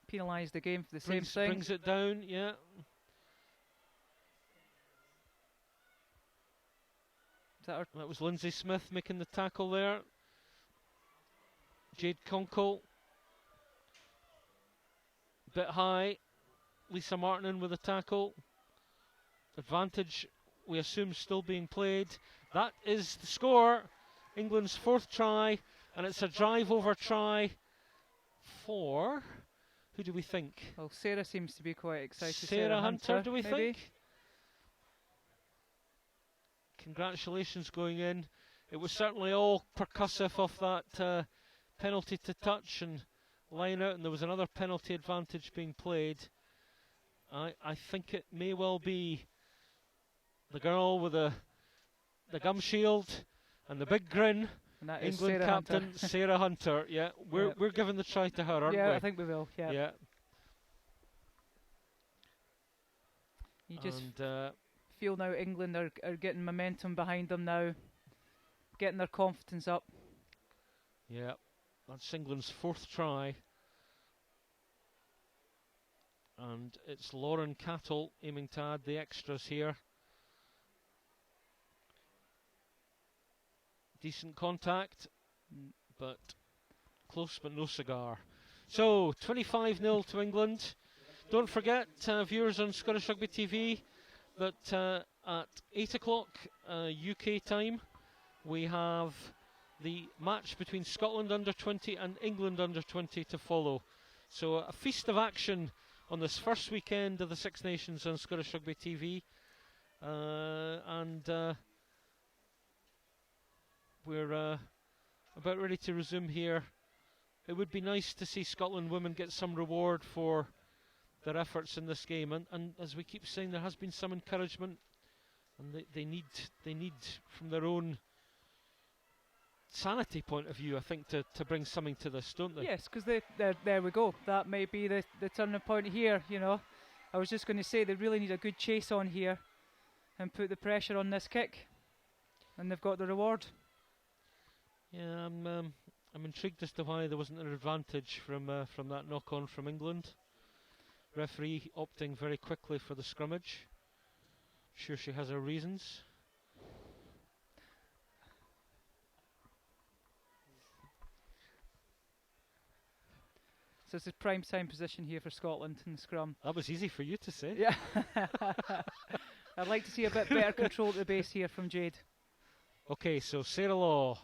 penalised the game for the same thing. Brings it down, yeah. That was Lindsey Smith making the tackle there. Jade Konkel, bit high. Lisa Martin with a tackle. Advantage, we assume, still being played. That is the score. England's 4th try, and it's a drive over try for, who do we think? Well, Sarah seems to be quite excited. Sarah Hunter, do we maybe? think? Congratulations going in. It was certainly all percussive off that penalty to touch and line out, and there was another penalty advantage being played. I think it may well be the girl with the gum shield and the big grin, And that England is Sarah captain Hunter. Sarah Hunter. Yeah, we're giving the try to her, aren't we? Yeah, I think we will. Yeah. Yeah. You just and feel now England are getting momentum behind them now, getting their confidence up. yeah, that's England's 4th try. And it's Lauren Cattle aiming to add the extras here. Decent contact, but close but no cigar. So 25-0 to England. Don't forget, viewers on Scottish Rugby TV, that at 8 o'clock UK time, we have the match between Scotland under-20 and England under-20 to follow. So a feast of action on this first weekend of the Six Nations on Scottish Rugby TV. We're about ready to resume here. It would be nice to see Scotland women get some reward for their efforts in this game, and as we keep saying, there has been some encouragement, and they need from their own sanity point of view, I think, to bring something to this, don't they? Yes, because there we go. That may be the turning point here. You know, I was just going to say they really need a good chase on here and put the pressure on this kick, and they've got the reward. Yeah, I'm intrigued as to why there wasn't an advantage from that knock on from England. Referee opting very quickly for the scrummage. I'm sure she has her reasons. So it's a prime time position here for Scotland in the scrum. That was easy for you to say. Yeah. I'd like to see a bit better control at the base here from Jade. Okay, so Sarah Law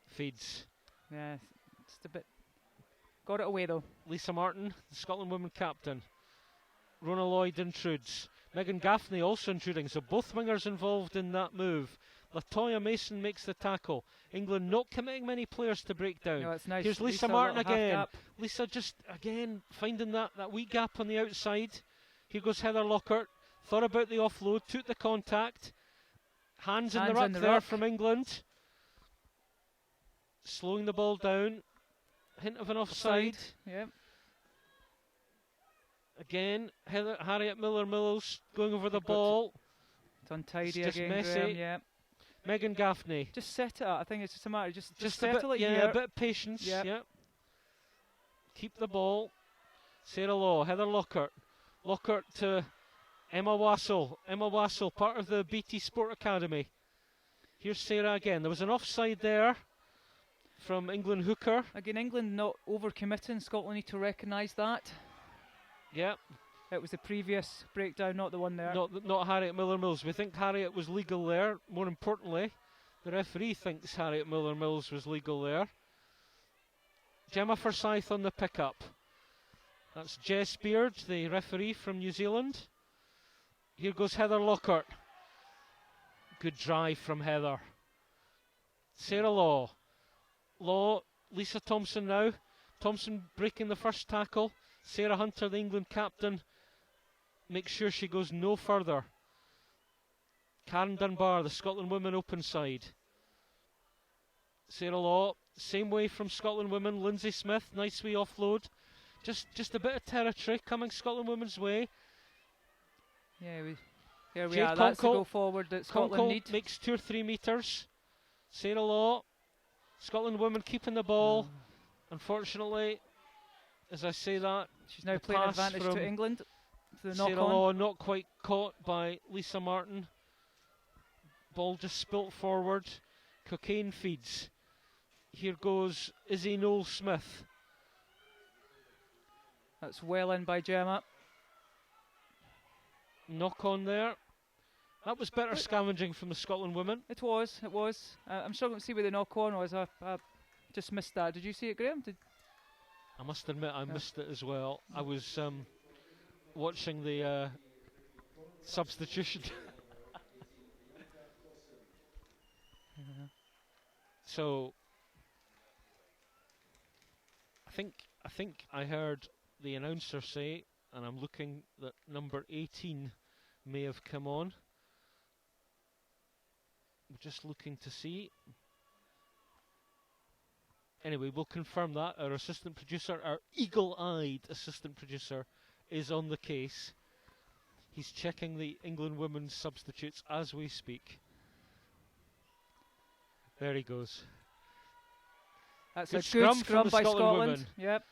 feeds. Yeah, just a bit. Got it away though. Lisa Martin, the Scotland women captain. Rhona Lloyd intrudes. Megan Gaffney also intruding, so both wingers involved in that move. Latoya Mason makes the tackle. England not committing many players to break down. No, it's nice. Here's Lisa Martin again. Lisa just again finding that wee gap on the outside. Here goes Heather Lockhart. Thought about the offload, took the contact. Hands in the ruck there from England. Slowing the ball down. Hint of an offside. Yep. Again, Harriet Miller-Mills going over the ball. It's untidy it's again, messy. Graham, yeah. Megan Gaffney. Just set it up. I think it's just a matter of just settle it here. here. A bit of patience. Yep. Yep. Keep the ball. Sarah Law, Heather Lockhart. Lockhart to Emma Wassell. Emma Wassell, part of the BT Sport Academy. Here's Sarah again. There was an offside there from England hooker. Again, England not overcommitting. Scotland need to recognise that. Yep. It was the previous breakdown, not the one there. Not Harriet Miller-Mills. We think Harriet was legal there. More importantly, the referee thinks Harriet Miller-Mills was legal there. Jemma Forsyth on the pickup. That's Jess Beard, the referee from New Zealand. Here goes Heather Lockhart. Good drive from Heather. Sarah Law. Lisa Thomson now. Thomson breaking the first tackle. Sarah Hunter, the England captain, makes sure she goes no further. Karen Dunbar, the Scotland women open side. Sarah Law, same way from Scotland women. Lindsey Smith, nice wee offload. Just a bit of territory coming Scotland women's way. Yeah, here we Jade are. That's the Konkel, go forward that Scotland need. Makes 2 or 3 metres. Sarah Law, Scotland women keeping the ball. Unfortunately, as I say that, she's now playing advantage to England. To the Sarah Law not quite caught by Lisa Martin. Ball just spilt forward. Cocaine feeds. Here goes Izzy Knowles-Smith. That's well in by Jemma. Knock on there. That was better scavenging from the Scotland women. It was. I'm struggling to see where the knock on was. I just missed that. Did you see it, Graham? I must admit I missed it as well. I was watching the substitution. So I think I heard the announcer say, and I'm looking that number 18 may have come on. I'm just looking to see. Anyway, we'll confirm that. Our assistant producer, our eagle-eyed assistant producer, is on the case. He's checking the England women's substitutes as we speak. There he goes. That's good a good scrum by Scotland. Women. Yep.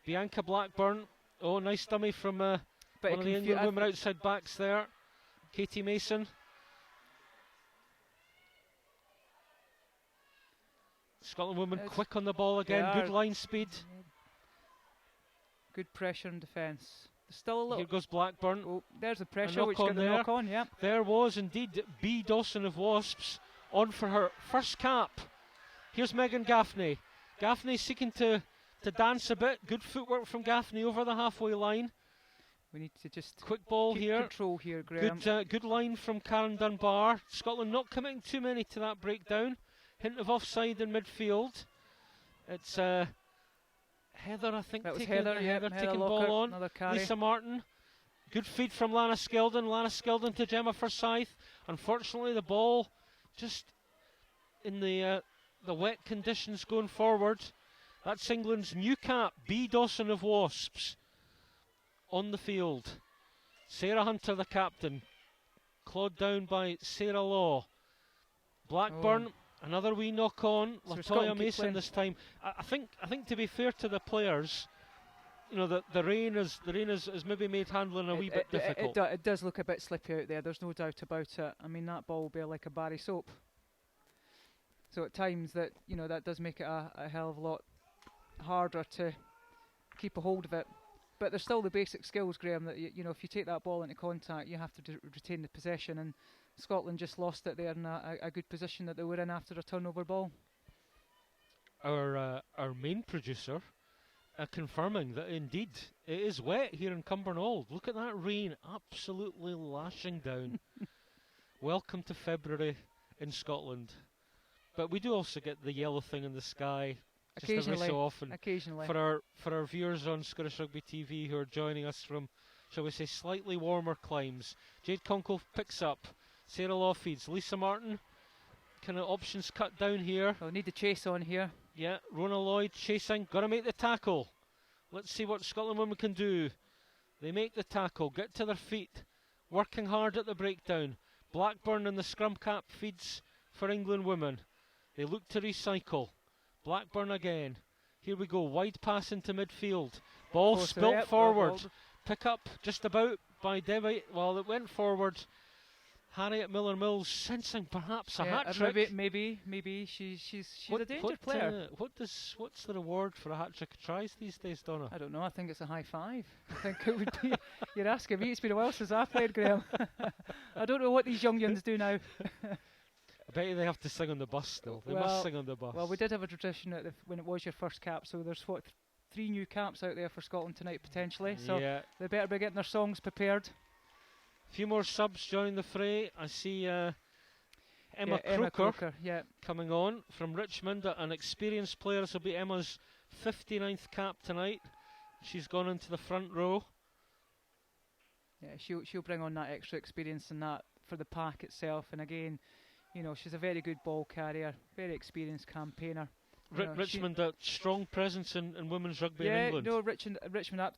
Bianca Blackburn. Oh, nice dummy from one of the England women outside backs there. Katie Mason. Scotland women quick on the ball again. Good line speed. Good pressure in defence. There's still a little. Here goes Blackburn. Oh, there's the pressure, knock which on got the there. knock on. Yeah. There was indeed B. Dawson of Wasps on for her first cap. Here's Megan Gaffney. Gaffney seeking to dance a bit. Good footwork from Gaffney over the halfway line. We need to just quick ball keep here. Control here, Graham. Good line from Karen Dunbar. Scotland not committing too many to that breakdown. Hint of offside in midfield. It's Heather, I think. That was Heather taking ball on. Lisa Martin. Good feed from Lana Skeldon. Lana Skeldon to Jemma Forsyth. Unfortunately, the ball just in the wet conditions going forward. That's England's new cap, B. Dawson of Wasps, on the field. Sarah Hunter, the captain, clawed down by Sarah Law. Blackburn, another wee knock on. So Latoya Mason this time. I think to be fair to the players, you know, the rain has maybe made handling a wee bit difficult. It does look a bit slippy out there. There's no doubt about it. I mean, that ball will be like a bar of soap. So at times that does make it a hell of a lot harder to keep a hold of it. But there's still the basic skills, Graham, that if you take that ball into contact, you have to retain the possession, and Scotland just lost it there in a good position that they were in after a turnover ball. Our main producer confirming that indeed it is wet here in Cumbernauld. Look at that rain absolutely lashing down. Welcome to February in Scotland. But we do also get the yellow thing in the sky just every so often. Occasionally. For our viewers on Scottish Rugby TV who are joining us from, shall we say, slightly warmer climes. Jade Konkel picks up. Sarah Law feeds. Lisa Martin, kind of options cut down here. We'll need the chase on here. Yeah, Rhona Lloyd chasing. Got to make the tackle. Let's see what Scotland women can do. They make the tackle, get to their feet, working hard at the breakdown. Blackburn in the scrum cap feeds for England women. They look to recycle. Blackburn again. Here we go. Wide pass into midfield. Ball spilt forward. Pick up just about by Debbie. Well, it went forward. Harriet Miller-Mills sensing perhaps a hat trick. Maybe she's a danger player. What's the reward for a hat trick tries these days, Donna? I don't know. I think it's a high five. I think it would be. You're asking me. It's been a while since I've played, Graham. I don't know what these young yuns do now. I bet you they have to sing on the bus still. They must sing on the bus. Well, we did have a tradition when it was your first cap, so there's 3 new caps out there for Scotland tonight potentially. So they better be getting their songs prepared. A few more subs joining the fray. I see Emma Croker coming on from Richmond. An experienced player. This will be Emma's 59th cap tonight. She's gone into the front row. Yeah, she'll bring on that extra experience and that for the pack itself. And again, she's a very good ball carrier, very experienced campaigner. Richmond, a strong presence in women's rugby in England. No, Richmond,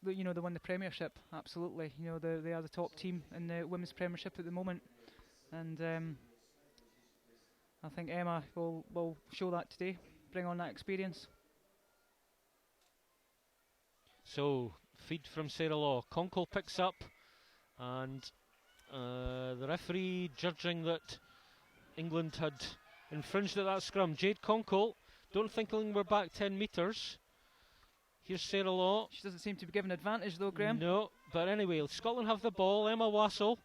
they won the Premiership. Absolutely, they are the top team in the women's Premiership at the moment, and I think Emma will show that today. Bring on that experience. So feed from Sarah Law. Konkel picks up, and the referee judging that England had infringed at that scrum. Jade Konkel. Don't think we're back 10 metres. Here's Sarah Law. She doesn't seem to be given advantage though, Graham. No, but anyway, Scotland have the ball. Emma Wassell.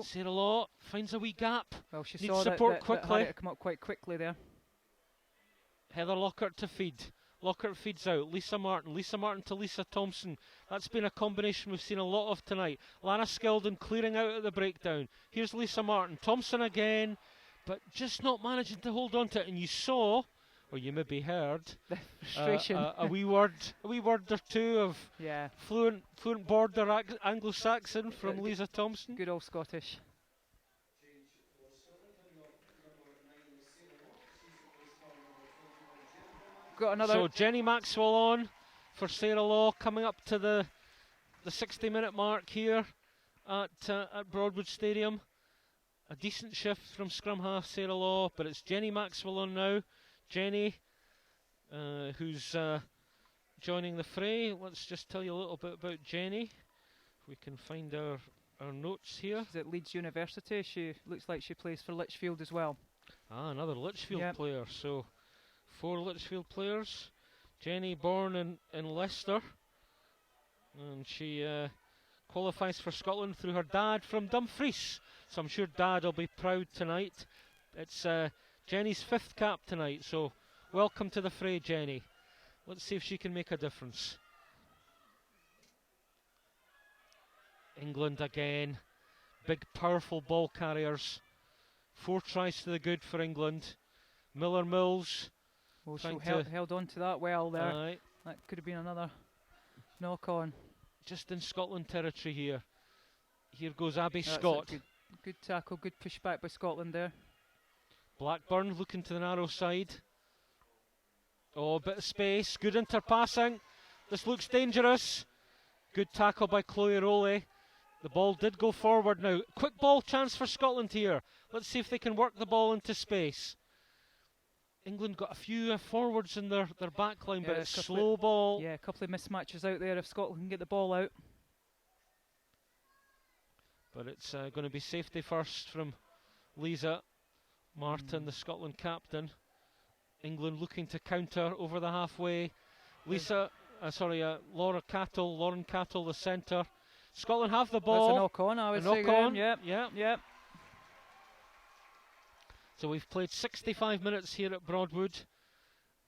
Sarah Law finds a wee gap. Well, she needs saw support that quickly. Come up quite quickly there. Heather Lockhart to feed. Lockhart feeds out. Lisa Martin to Lisa Thomson. That's been a combination we've seen a lot of tonight. Lana Skeldon clearing out at the breakdown. Here's Lisa Martin. Thomson again, but just not managing to hold on to it. And you saw, or you maybe heard, the frustration. A wee word or two of fluent border Anglo-Saxon from Lisa Thomson. Good old Scottish. Got another. So Jenny Maxwell on for Sarah Law, coming up to the 60-minute mark here at Broadwood Stadium. A decent shift from scrum half Sarah Law, but it's Jenny Maxwell on now. Jenny, who's joining the fray. Let's just tell you a little bit about Jenny. If we can find our notes here. She's at Leeds University. She looks like she plays for Lichfield as well. Another Lichfield player. So 4 Lichfield players. Jenny born in Leicester, and she qualifies for Scotland through her dad from Dumfries, so I'm sure Dad will be proud tonight. It's Jenny's 5th cap tonight, so welcome to the fray, Jenny. Let's see if she can make a difference. England again, big powerful ball carriers. 4 tries to the good for England. Mills. Oh, she held on to that well there. Aye. That could have been another knock on. Just in Scotland territory here. Here goes Abby Scott. Good tackle, good pushback by Scotland there. Blackburn looking to the narrow side. Oh, a bit of space. Good interpassing. This looks dangerous. Good tackle by Chloe Rollie. The ball did go forward now. Quick ball chance for Scotland here. Let's see if they can work the ball into space. England got a few forwards in their back line, but it's slow ball. Yeah, a couple of mismatches out there if Scotland can get the ball out. But it's going to be safety first from Lisa Martin, the Scotland captain. England looking to counter over the halfway. Lauren Cattle, the centre. Scotland have the ball. That's a knock on, I would say. Yep. So we've played 65 minutes here at Broadwood.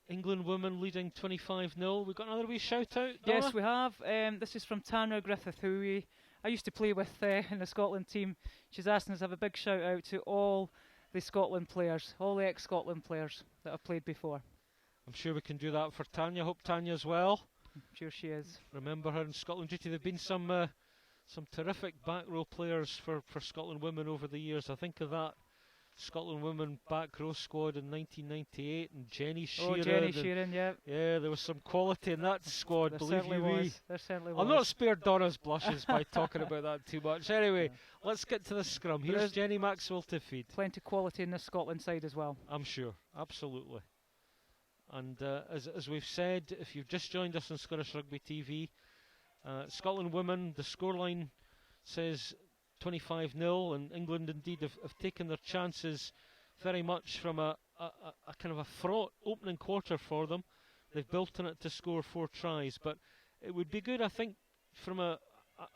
England women leading 25-0. We've got another wee shout out. Donna? Yes, we have. This is from Tanya Griffith, who I used to play with in the Scotland team. She's asking us to have a big shout out to all the Scotland players, all the ex-Scotland players that have played before. I'm sure we can do that for Tanya. Hope Tanya's well. I'm sure she is. Remember her in Scotland duty. There have been some terrific back row players for Scotland women over the years. I think of that Scotland women back row squad in 1998 and Jenny Sheeran. Oh, Jenny Sheeran, yeah. Yeah, there was some quality in that squad, believe you me. There certainly was. I'll not spare Donna's blushes by talking about that too much. Anyway, let's get to the scrum. Here's Jenny Maxwell to feed. Plenty of quality in the Scotland side as well. I'm sure, absolutely. And as we've said, if you've just joined us on Scottish Rugby TV, Scotland women, the scoreline says 25-0, and England indeed have taken their chances very much from a kind of a fraught opening quarter for them. They've built on it to score 4 tries, but it would be good, I think, from an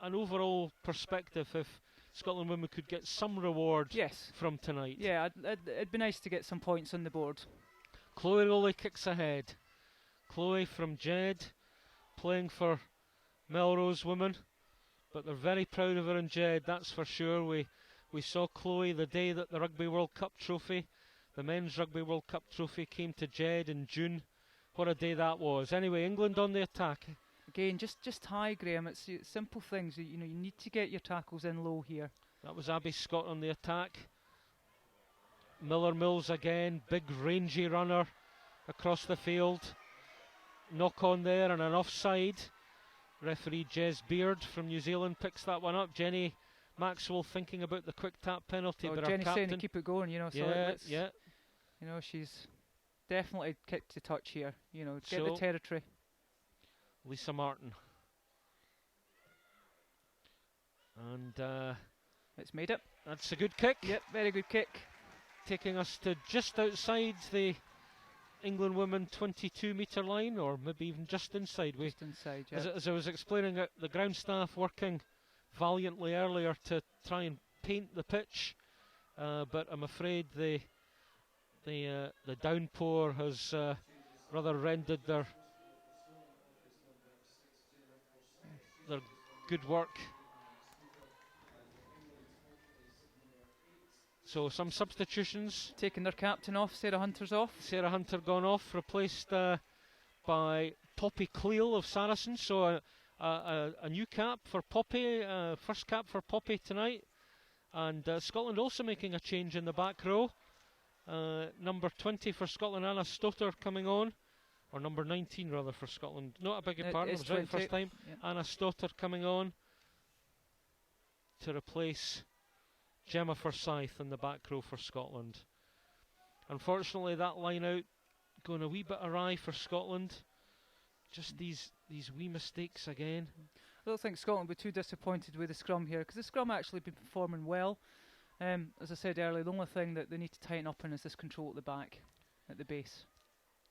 overall perspective if Scotland women could get some reward from tonight. Yeah, it'd be nice to get some points on the board. Chloe Rollie kicks ahead. Chloe from Jade, playing for Melrose women. But they're very proud of her in Jade, that's for sure. We saw Chloe the day that the Rugby World Cup trophy, the Men's Rugby World Cup trophy, came to Jade in June. What a day that was. Anyway, England on the attack. Again, just high, Graham. It's simple things. You need to get your tackles in low here. That was Abby Scott on the attack. Mills again, big rangy runner across the field. Knock on there and an offside. Referee Jez Beard from New Zealand picks that one up. Jenny Maxwell thinking about the quick tap penalty, but Jenny's our captain saying to keep it going, yeah. She's definitely kicked to touch here. Get the territory. Lisa Martin. And it's made it. That's a good kick. Yep, very good kick. Taking us to just outside the England women 22-metre line, or maybe even just inside. Just inside, yeah. As I was explaining, the ground staff working valiantly earlier to try and paint the pitch, but I'm afraid the downpour has rather rendered their good work. So some substitutions. Taking their captain off, Sarah Hunter's off. Sarah Hunter gone off, replaced by Poppy Cleal of Saracens. So a new cap for Poppy, first cap for Poppy tonight. And Scotland also making a change in the back row. Number 20 for Scotland, Anna Stotter coming on. Or number 19 rather for Scotland. No, I beg your pardon, I was right the first time. Yep. Anna Stotter coming on to replace Jemma Forsyth in the back row for Scotland. Unfortunately, that line out going a wee bit awry for Scotland. Just these wee mistakes again. I don't think Scotland will be too disappointed with the scrum here, because the scrum actually been performing well. As I said earlier, the only thing that they need to tighten up on is this control at the back, at the base.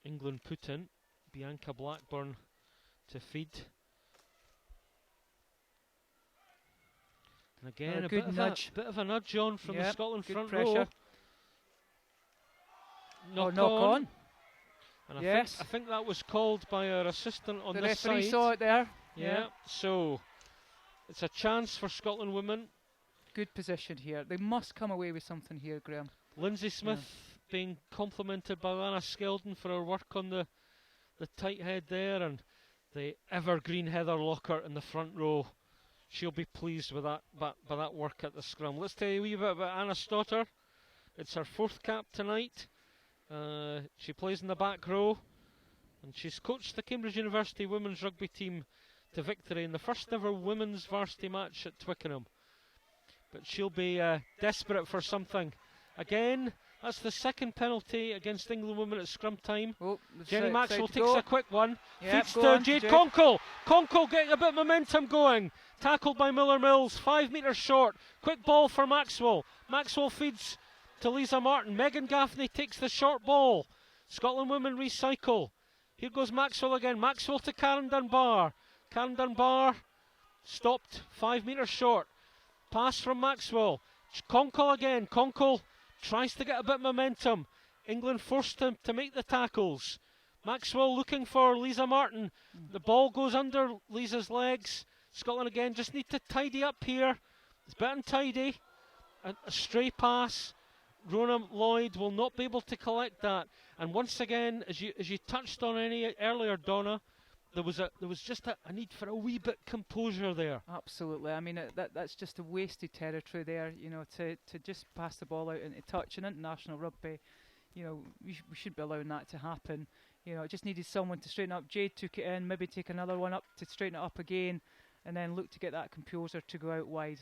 England put in, Bianca Blackburn to feed. And again, a bit of a nudge on from the Scotland front row. Knock on. And I think that was called by our assistant on this side. The referee saw it there. Yeah, so it's a chance for Scotland women. Good position here. They must come away with something here, Graham. Lindsey Smith being complimented by Lana Skeldon for her work on the tight head there, and the evergreen Heather Lockhart in the front row. She'll be pleased with that, by that work at the scrum. Let's tell you a wee bit about Anna Stotter. It's her 4th cap tonight. She plays in the back row, and she's coached the Cambridge University women's rugby team to victory in the first ever women's varsity match at Twickenham. But she'll be desperate for something. Again, that's the 2nd penalty against England women at scrum time. Jenny Maxwell takes a quick one. Feeds to Jade Konkel. Konkel getting a bit of momentum going. Tackled by Miller Mills, 5 metres short. Quick ball for Maxwell. Maxwell feeds to Lisa Martin. Megan Gaffney takes the short ball. Scotland women recycle. Here goes Maxwell again. Maxwell to Karen Dunbar. Karen Dunbar stopped 5 metres short. Pass from Maxwell. Konkel again. Konkel tries to get a bit of momentum. England forced him to make the tackles. Maxwell looking for Lisa Martin. The ball goes under Lisa's legs. Scotland again just need to tidy up here. It's a bit untidy. A stray pass. Rhona Lloyd will not be able to collect that. And once again, as you touched on earlier, Donna, there was just a need for a wee bit composure there. Absolutely. I mean, that's just a wasted territory there. You know, to just pass the ball out into touch in international rugby. You know, we shouldn't be allowing that to happen. You know, it just needed someone to straighten up. Jade took it in, maybe take another one up to straighten it up again, and then look to get that composer to go out wide.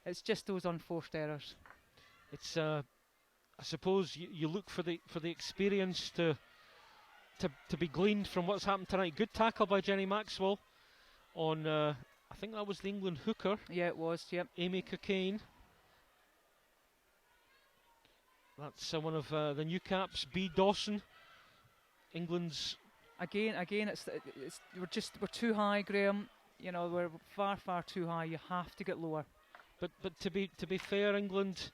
It's just those unforced errors. It's I suppose you look for the experience to be gleaned from what's happened tonight. Good tackle by Jenny Maxwell on I think that was the England hooker. Yeah, it was. Yep. Amy Cockayne. That's one of the new caps. B. Dawson. England's again. We're too high, Graham. You know, we're far too high. You have to get lower. But to be fair, England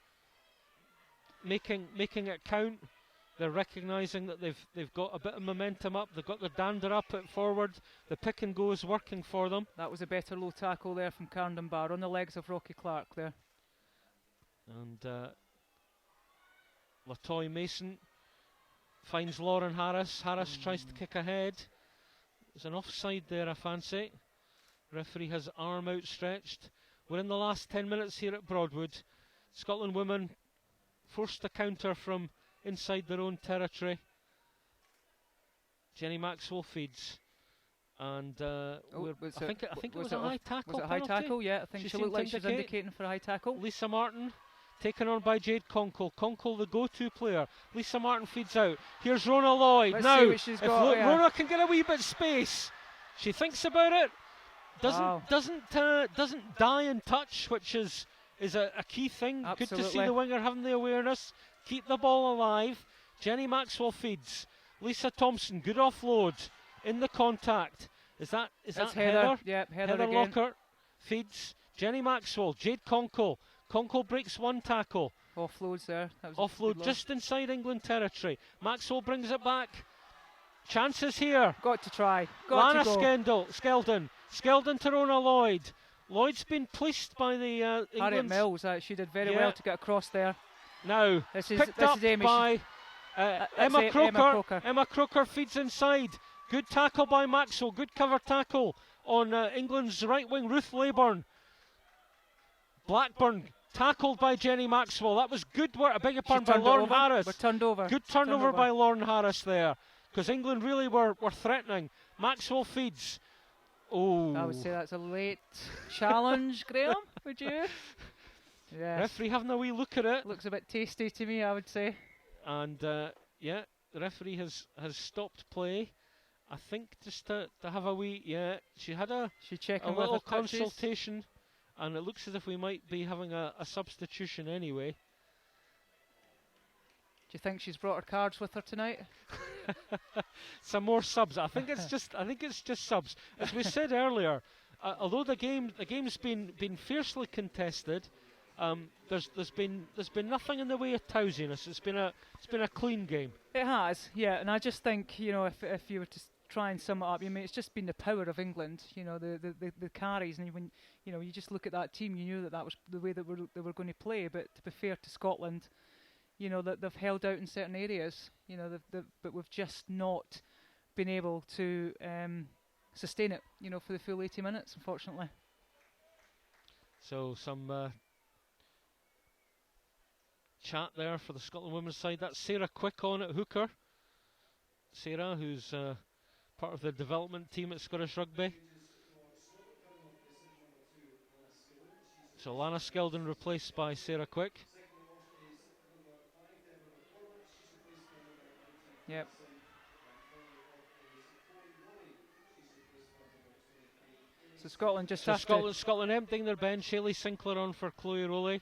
making it count. They're recognising that they've got a bit of momentum up. They've got their dander up at forward. The pick and go is working for them. That was a better low tackle there from Karen Dunbar on the legs of Rocky Clark there. And Latoy Mason finds Lauren Harris. Harris tries to kick ahead. There's an offside there, I fancy. Referee has arm outstretched. We're in the last 10 minutes here at Broadwood. Scotland women forced a counter from inside their own territory. Jenny Maxwell feeds, and I think it was a high tackle. Was it a high tackle? Yeah, I think she looked like she was indicating for a high tackle. Lisa Martin taken on by Jade Konkel. Konkel, the go-to player. Lisa Martin feeds out. Here's Rhona Lloyd. Let's now, see what she's got. Rhona can get a wee bit space, she thinks about it. Doesn't die in touch, which is a key thing. Absolutely. Good to see the winger having the awareness. Keep the ball alive. Jenny Maxwell feeds. Lisa Thomson, good offload in the contact. Is that Heather? Yep, Heather again. Lockhart feeds. Jenny Maxwell. Jade Konkel. Konkel breaks one tackle. Offloads there. That was offload just inside England territory. Maxwell brings it back. Chances here. Got to try. Lana Skeldon. Skeldon to Rhona Lloyd. Lloyd's been policed by the Harriet Mills. She did very well to get across there. Now picked up by Emma Croker. Emma Croker feeds inside. Good tackle by Maxwell. Good cover tackle on England's right wing, Ruth Leyburn. Blackburn tackled by Jenny Maxwell. That was good work. I beg your pardon, by Lauren Harris. We're turned over. Good turnover by Lauren Harris there, because England really were threatening. Maxwell feeds. Oh, I would say that's a late challenge, Graham. Would you? Yeah. Referee having a wee look at it. Looks a bit tasty to me, I would say. And the referee has stopped play. I think just to have a wee she had a little consultation, and it looks as if we might be having a substitution anyway. Do you think she's brought her cards with her tonight? Some more subs. I think it's just subs. As we said earlier, although the game's been fiercely contested, there's been nothing in the way of towsiness. It's been a clean game. It has, yeah. And I just think, you know, if you were to try and sum it up, I mean, it's just been the power of England. You know, the carries, and when you just look at that team, you knew that was the way that they were going to play. But to be fair to Scotland, you know, that they've held out in certain areas. You know, but we've just not been able to sustain it. You know, for the full 80 minutes, unfortunately. So some chat there for the Scotland women's side. That's Sarah Quick on at hooker. Sarah, who's part of the development team at Scottish Rugby. So Lana Skeldon replaced by Sarah Quick. Yep. So Scotland just Scotland emptying their bench. Hayley Sinclair on for Chloe Rollie.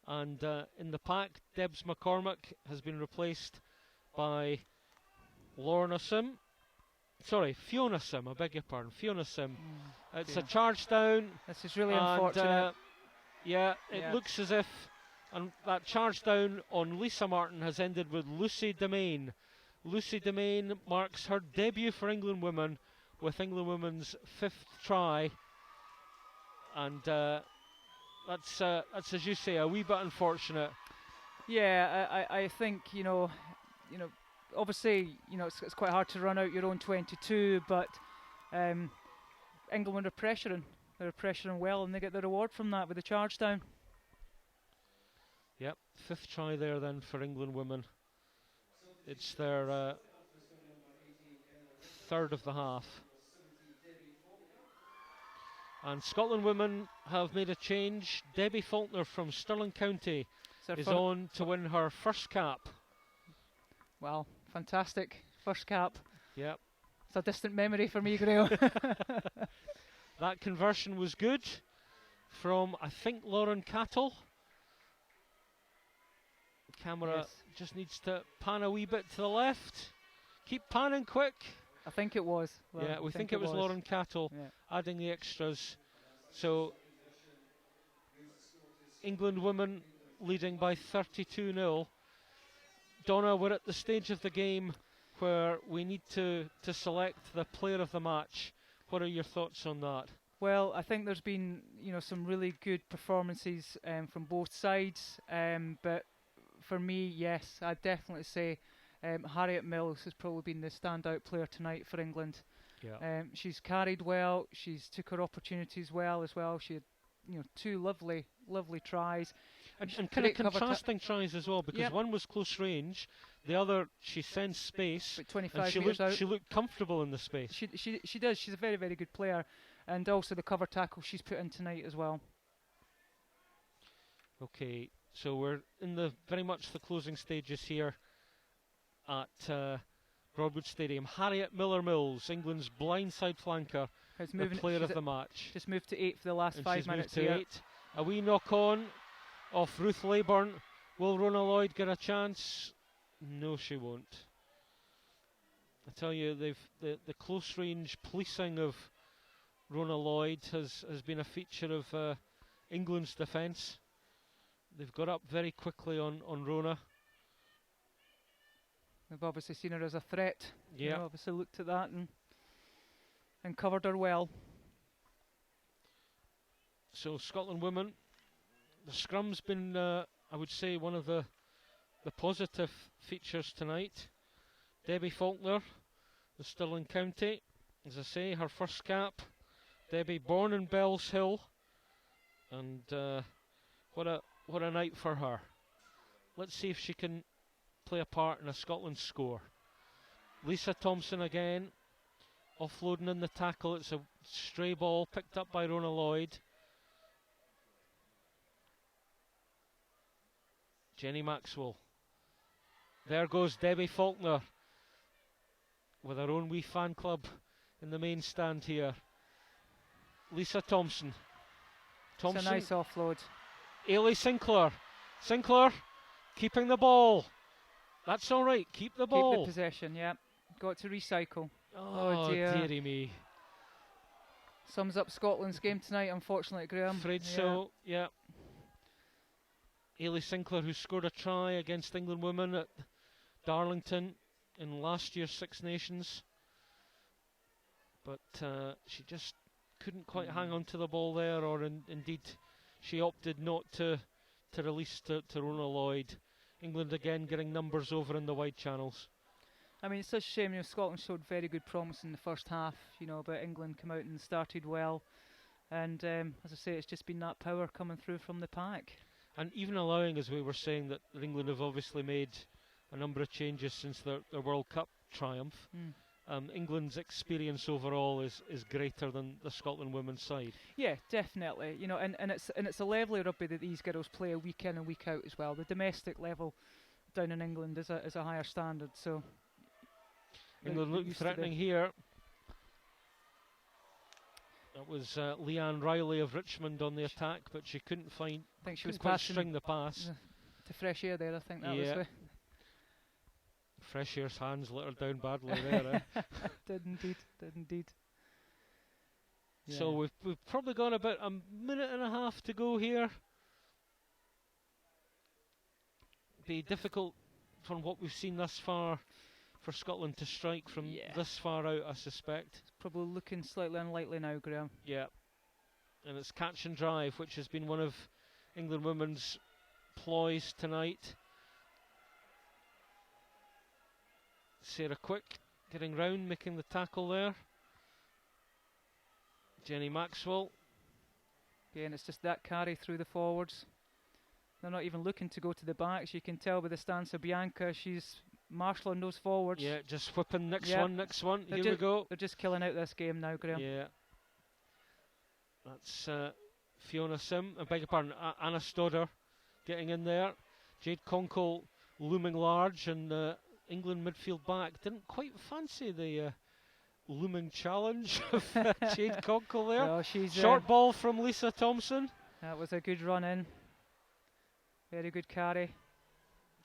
And in the pack, Debs McCormack has been replaced by Fiona Sim, I beg your pardon, Fiona Sim. It's a charge down. This is really unfortunate. It looks as if that charge down on Lisa Martin has ended with Lucy Demain. Lucy Demain marks her debut for England women with England women's 5th try. And that's as you say, a wee bit unfortunate. Yeah, I think you know, obviously, you know, it's quite hard to run out your own 22, but England are pressuring. They're pressuring well, and they get the reward from that with the charge down. Yep, 5th try there then for England women. It's their 3rd of the half. And Scotland women have made a change. Debbie Faulkner from Stirling County is on to win her 1st cap. Wow, fantastic. 1st cap. Yep. It's a distant memory for me, Grail. That conversion was good from, I think, Lauren Cattle. The camera just needs to pan a wee bit to the left. Keep panning quick. I think it was. Well, we think it was Lauren Cattle adding the extras. So England women leading by 32-0. Donna, we're at the stage of the game where we need to select the player of the match. What are your thoughts on that? Well, I think there's been, you know, some really good performances from both sides. But for me, yes, I'd definitely say Harriet Mills has probably been the standout player tonight for England. Yeah. She's carried well. She's took her opportunities well as well. She had, you know, 2 lovely tries. And kind of contrasting tries as well, because one was close range, the other she sends space, but 25 and metres out. She looked comfortable in the space. She does. She's a very, very good player, and also the cover tackle she's put in tonight as well. Okay, so we're in very much the closing stages here at Broadwood Stadium. Harriet Miller-Mills, England's blindside flanker, the player of the match. Just moved to 8 for the last 5 minutes here. 8. A wee knock on off Ruth Leyburn. Will Rhona Lloyd get a chance? No, she won't. I tell you, the close range policing of Rhona Lloyd has been a feature of England's defence. They've got up very quickly on Rhona. They've obviously seen her as a threat. Yeah. They've obviously looked at that and covered her well. So Scotland women, the scrum's been, I would say, one of the positive features tonight. Debbie Faulkner, the Stirling County, as I say, her 1st cap. Debbie born in Bells Hill, and what a night for her. Let's see if she can play a part in a Scotland score. Lisa Thomson again, offloading in the tackle. It's a stray ball picked up by Rhona Lloyd. Jenny Maxwell. There goes Debbie Faulkner with her own wee fan club in the main stand here. Lisa Thomson. It's a nice offload. Ailey Sinclair. Sinclair keeping the ball. That's all right. Keep the ball. Keep the possession. Yeah, got to recycle. Oh dear. Dearie me. Sums up Scotland's game tonight, unfortunately, Graham. Afraid so. Yeah. Ailey Sinclair, who scored a try against England women at Darlington in last year's Six Nations, but she just couldn't quite hang on to the ball there, or indeed she opted not to release to Rhona Lloyd. England again getting numbers over in the wide channels. I mean, it's such a shame, Scotland showed very good promise in the first half, but England came out and started well, and as I say, it's just been that power coming through from the pack. And even allowing, as we were saying, that England have obviously made a number of changes since their World Cup triumph. England's experience overall is greater than the Scotland women's side. Yeah, definitely. And it's a level of rugby that these girls play week in and week out as well. The domestic level down in England is a higher standard. So England looking threatening here. That was Leanne Riley of Richmond on the attack, but she couldn't find. I think she was quite passing string the pass to Fresh Air there. I think that was. Fresh Air's hands let her down badly there. Did indeed. Yeah. So we've probably got about a minute and a half to go here. Be difficult from what we've seen thus far for Scotland to strike from this far out, I suspect. It's probably looking slightly unlikely now, Graham. Yeah. And it's catch and drive, which has been one of England women's ploys tonight. Sarah Quick getting round, making the tackle there. Jenny Maxwell. Again, it's just that carry through the forwards. They're not even looking to go to the backs. You can tell by the stance of Bianca, she's marshalling those forwards. Yeah, just whipping next one. Here we go. They're just killing out this game now, Graham. Yeah. That's Fiona Sim, I beg your pardon, Anna Stodder getting in there. Jade Konkel looming large, and England midfield back didn't quite fancy the looming challenge of Jade Konkel there. No, she's short ball from Lisa Thomson. That was a good run in. Very good carry.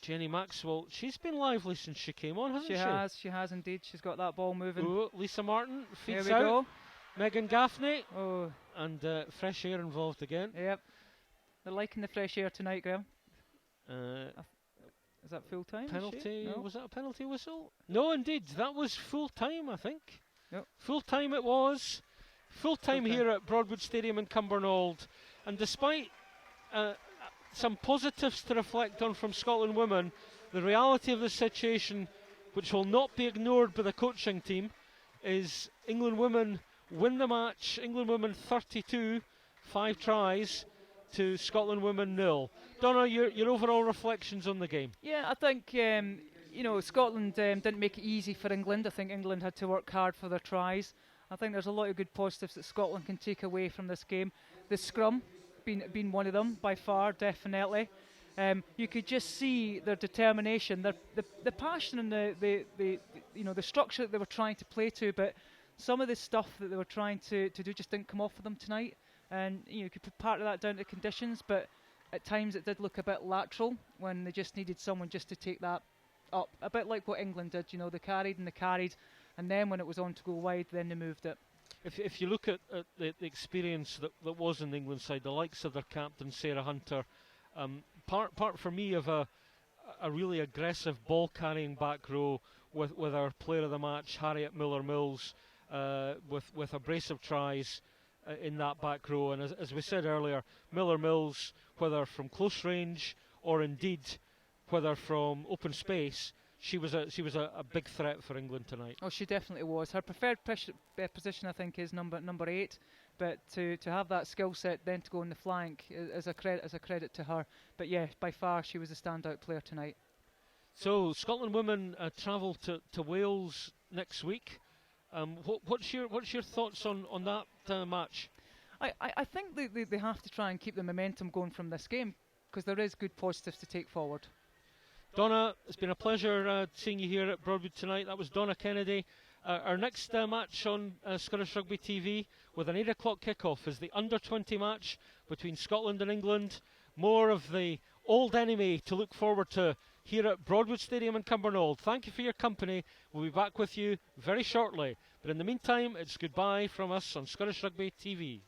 Jenny Maxwell, she's been lively since she came on, hasn't she? She has indeed. She's got that ball moving. Ooh, Lisa Martin feeds there we out. Go. Megan Gaffney. Oh. And Fresh Air involved again. Yep. They're liking the fresh air tonight, Graham. Is that full time? Penalty? No? Was that a penalty whistle? No, indeed. That was full time, I think. Yep. Full time it was. Full time here at Broadwood Stadium in Cumbernauld. And despite some positives to reflect on from Scotland women, the reality of the situation, which will not be ignored by the coaching team, is England women win the match. England women 32, 5 tries to Scotland women 0. Donna, your overall reflections on the game? Yeah, I think Scotland didn't make it easy for England. I think England had to work hard for their tries. I think there's a lot of good positives that Scotland can take away from this game. The scrum been one of them by far, definitely. You could just see their determination, the passion, and the structure that they were trying to play to. But some of the stuff that they were trying to do just didn't come off for them tonight. And you could put part of that down to conditions, but at times it did look a bit lateral when they just needed someone just to take that up. A bit like what England did, they carried, and then when it was on to go wide, then they moved it. If you look at the experience that was in the England side, the likes of their captain Sarah Hunter, part for me of a really aggressive ball carrying back row with our player of the match Harriet Miller-Mills, with a brace of tries in that back row, and as we said earlier, Miller-Mills, whether from close range or indeed whether from open space, she was a big threat for England tonight. Oh, she definitely was. Her preferred position, I think, is number 8. But to have that skill set, then to go on the flank, is a credit to her. But yeah, by far she was a standout player tonight. So Scotland women travel to Wales next week. What's your thoughts on that match? I think they have to try and keep the momentum going from this game, because there is good positives to take forward. Donna, it's been a pleasure seeing you here at Broadwood tonight. That was Donna Kennedy. Our next match on Scottish Rugby TV with an 8 o'clock kickoff is the under-20 match between Scotland and England. More of the old enemy to look forward to here at Broadwood Stadium in Cumbernauld. Thank you for your company. We'll be back with you very shortly. But in the meantime, it's goodbye from us on Scottish Rugby TV.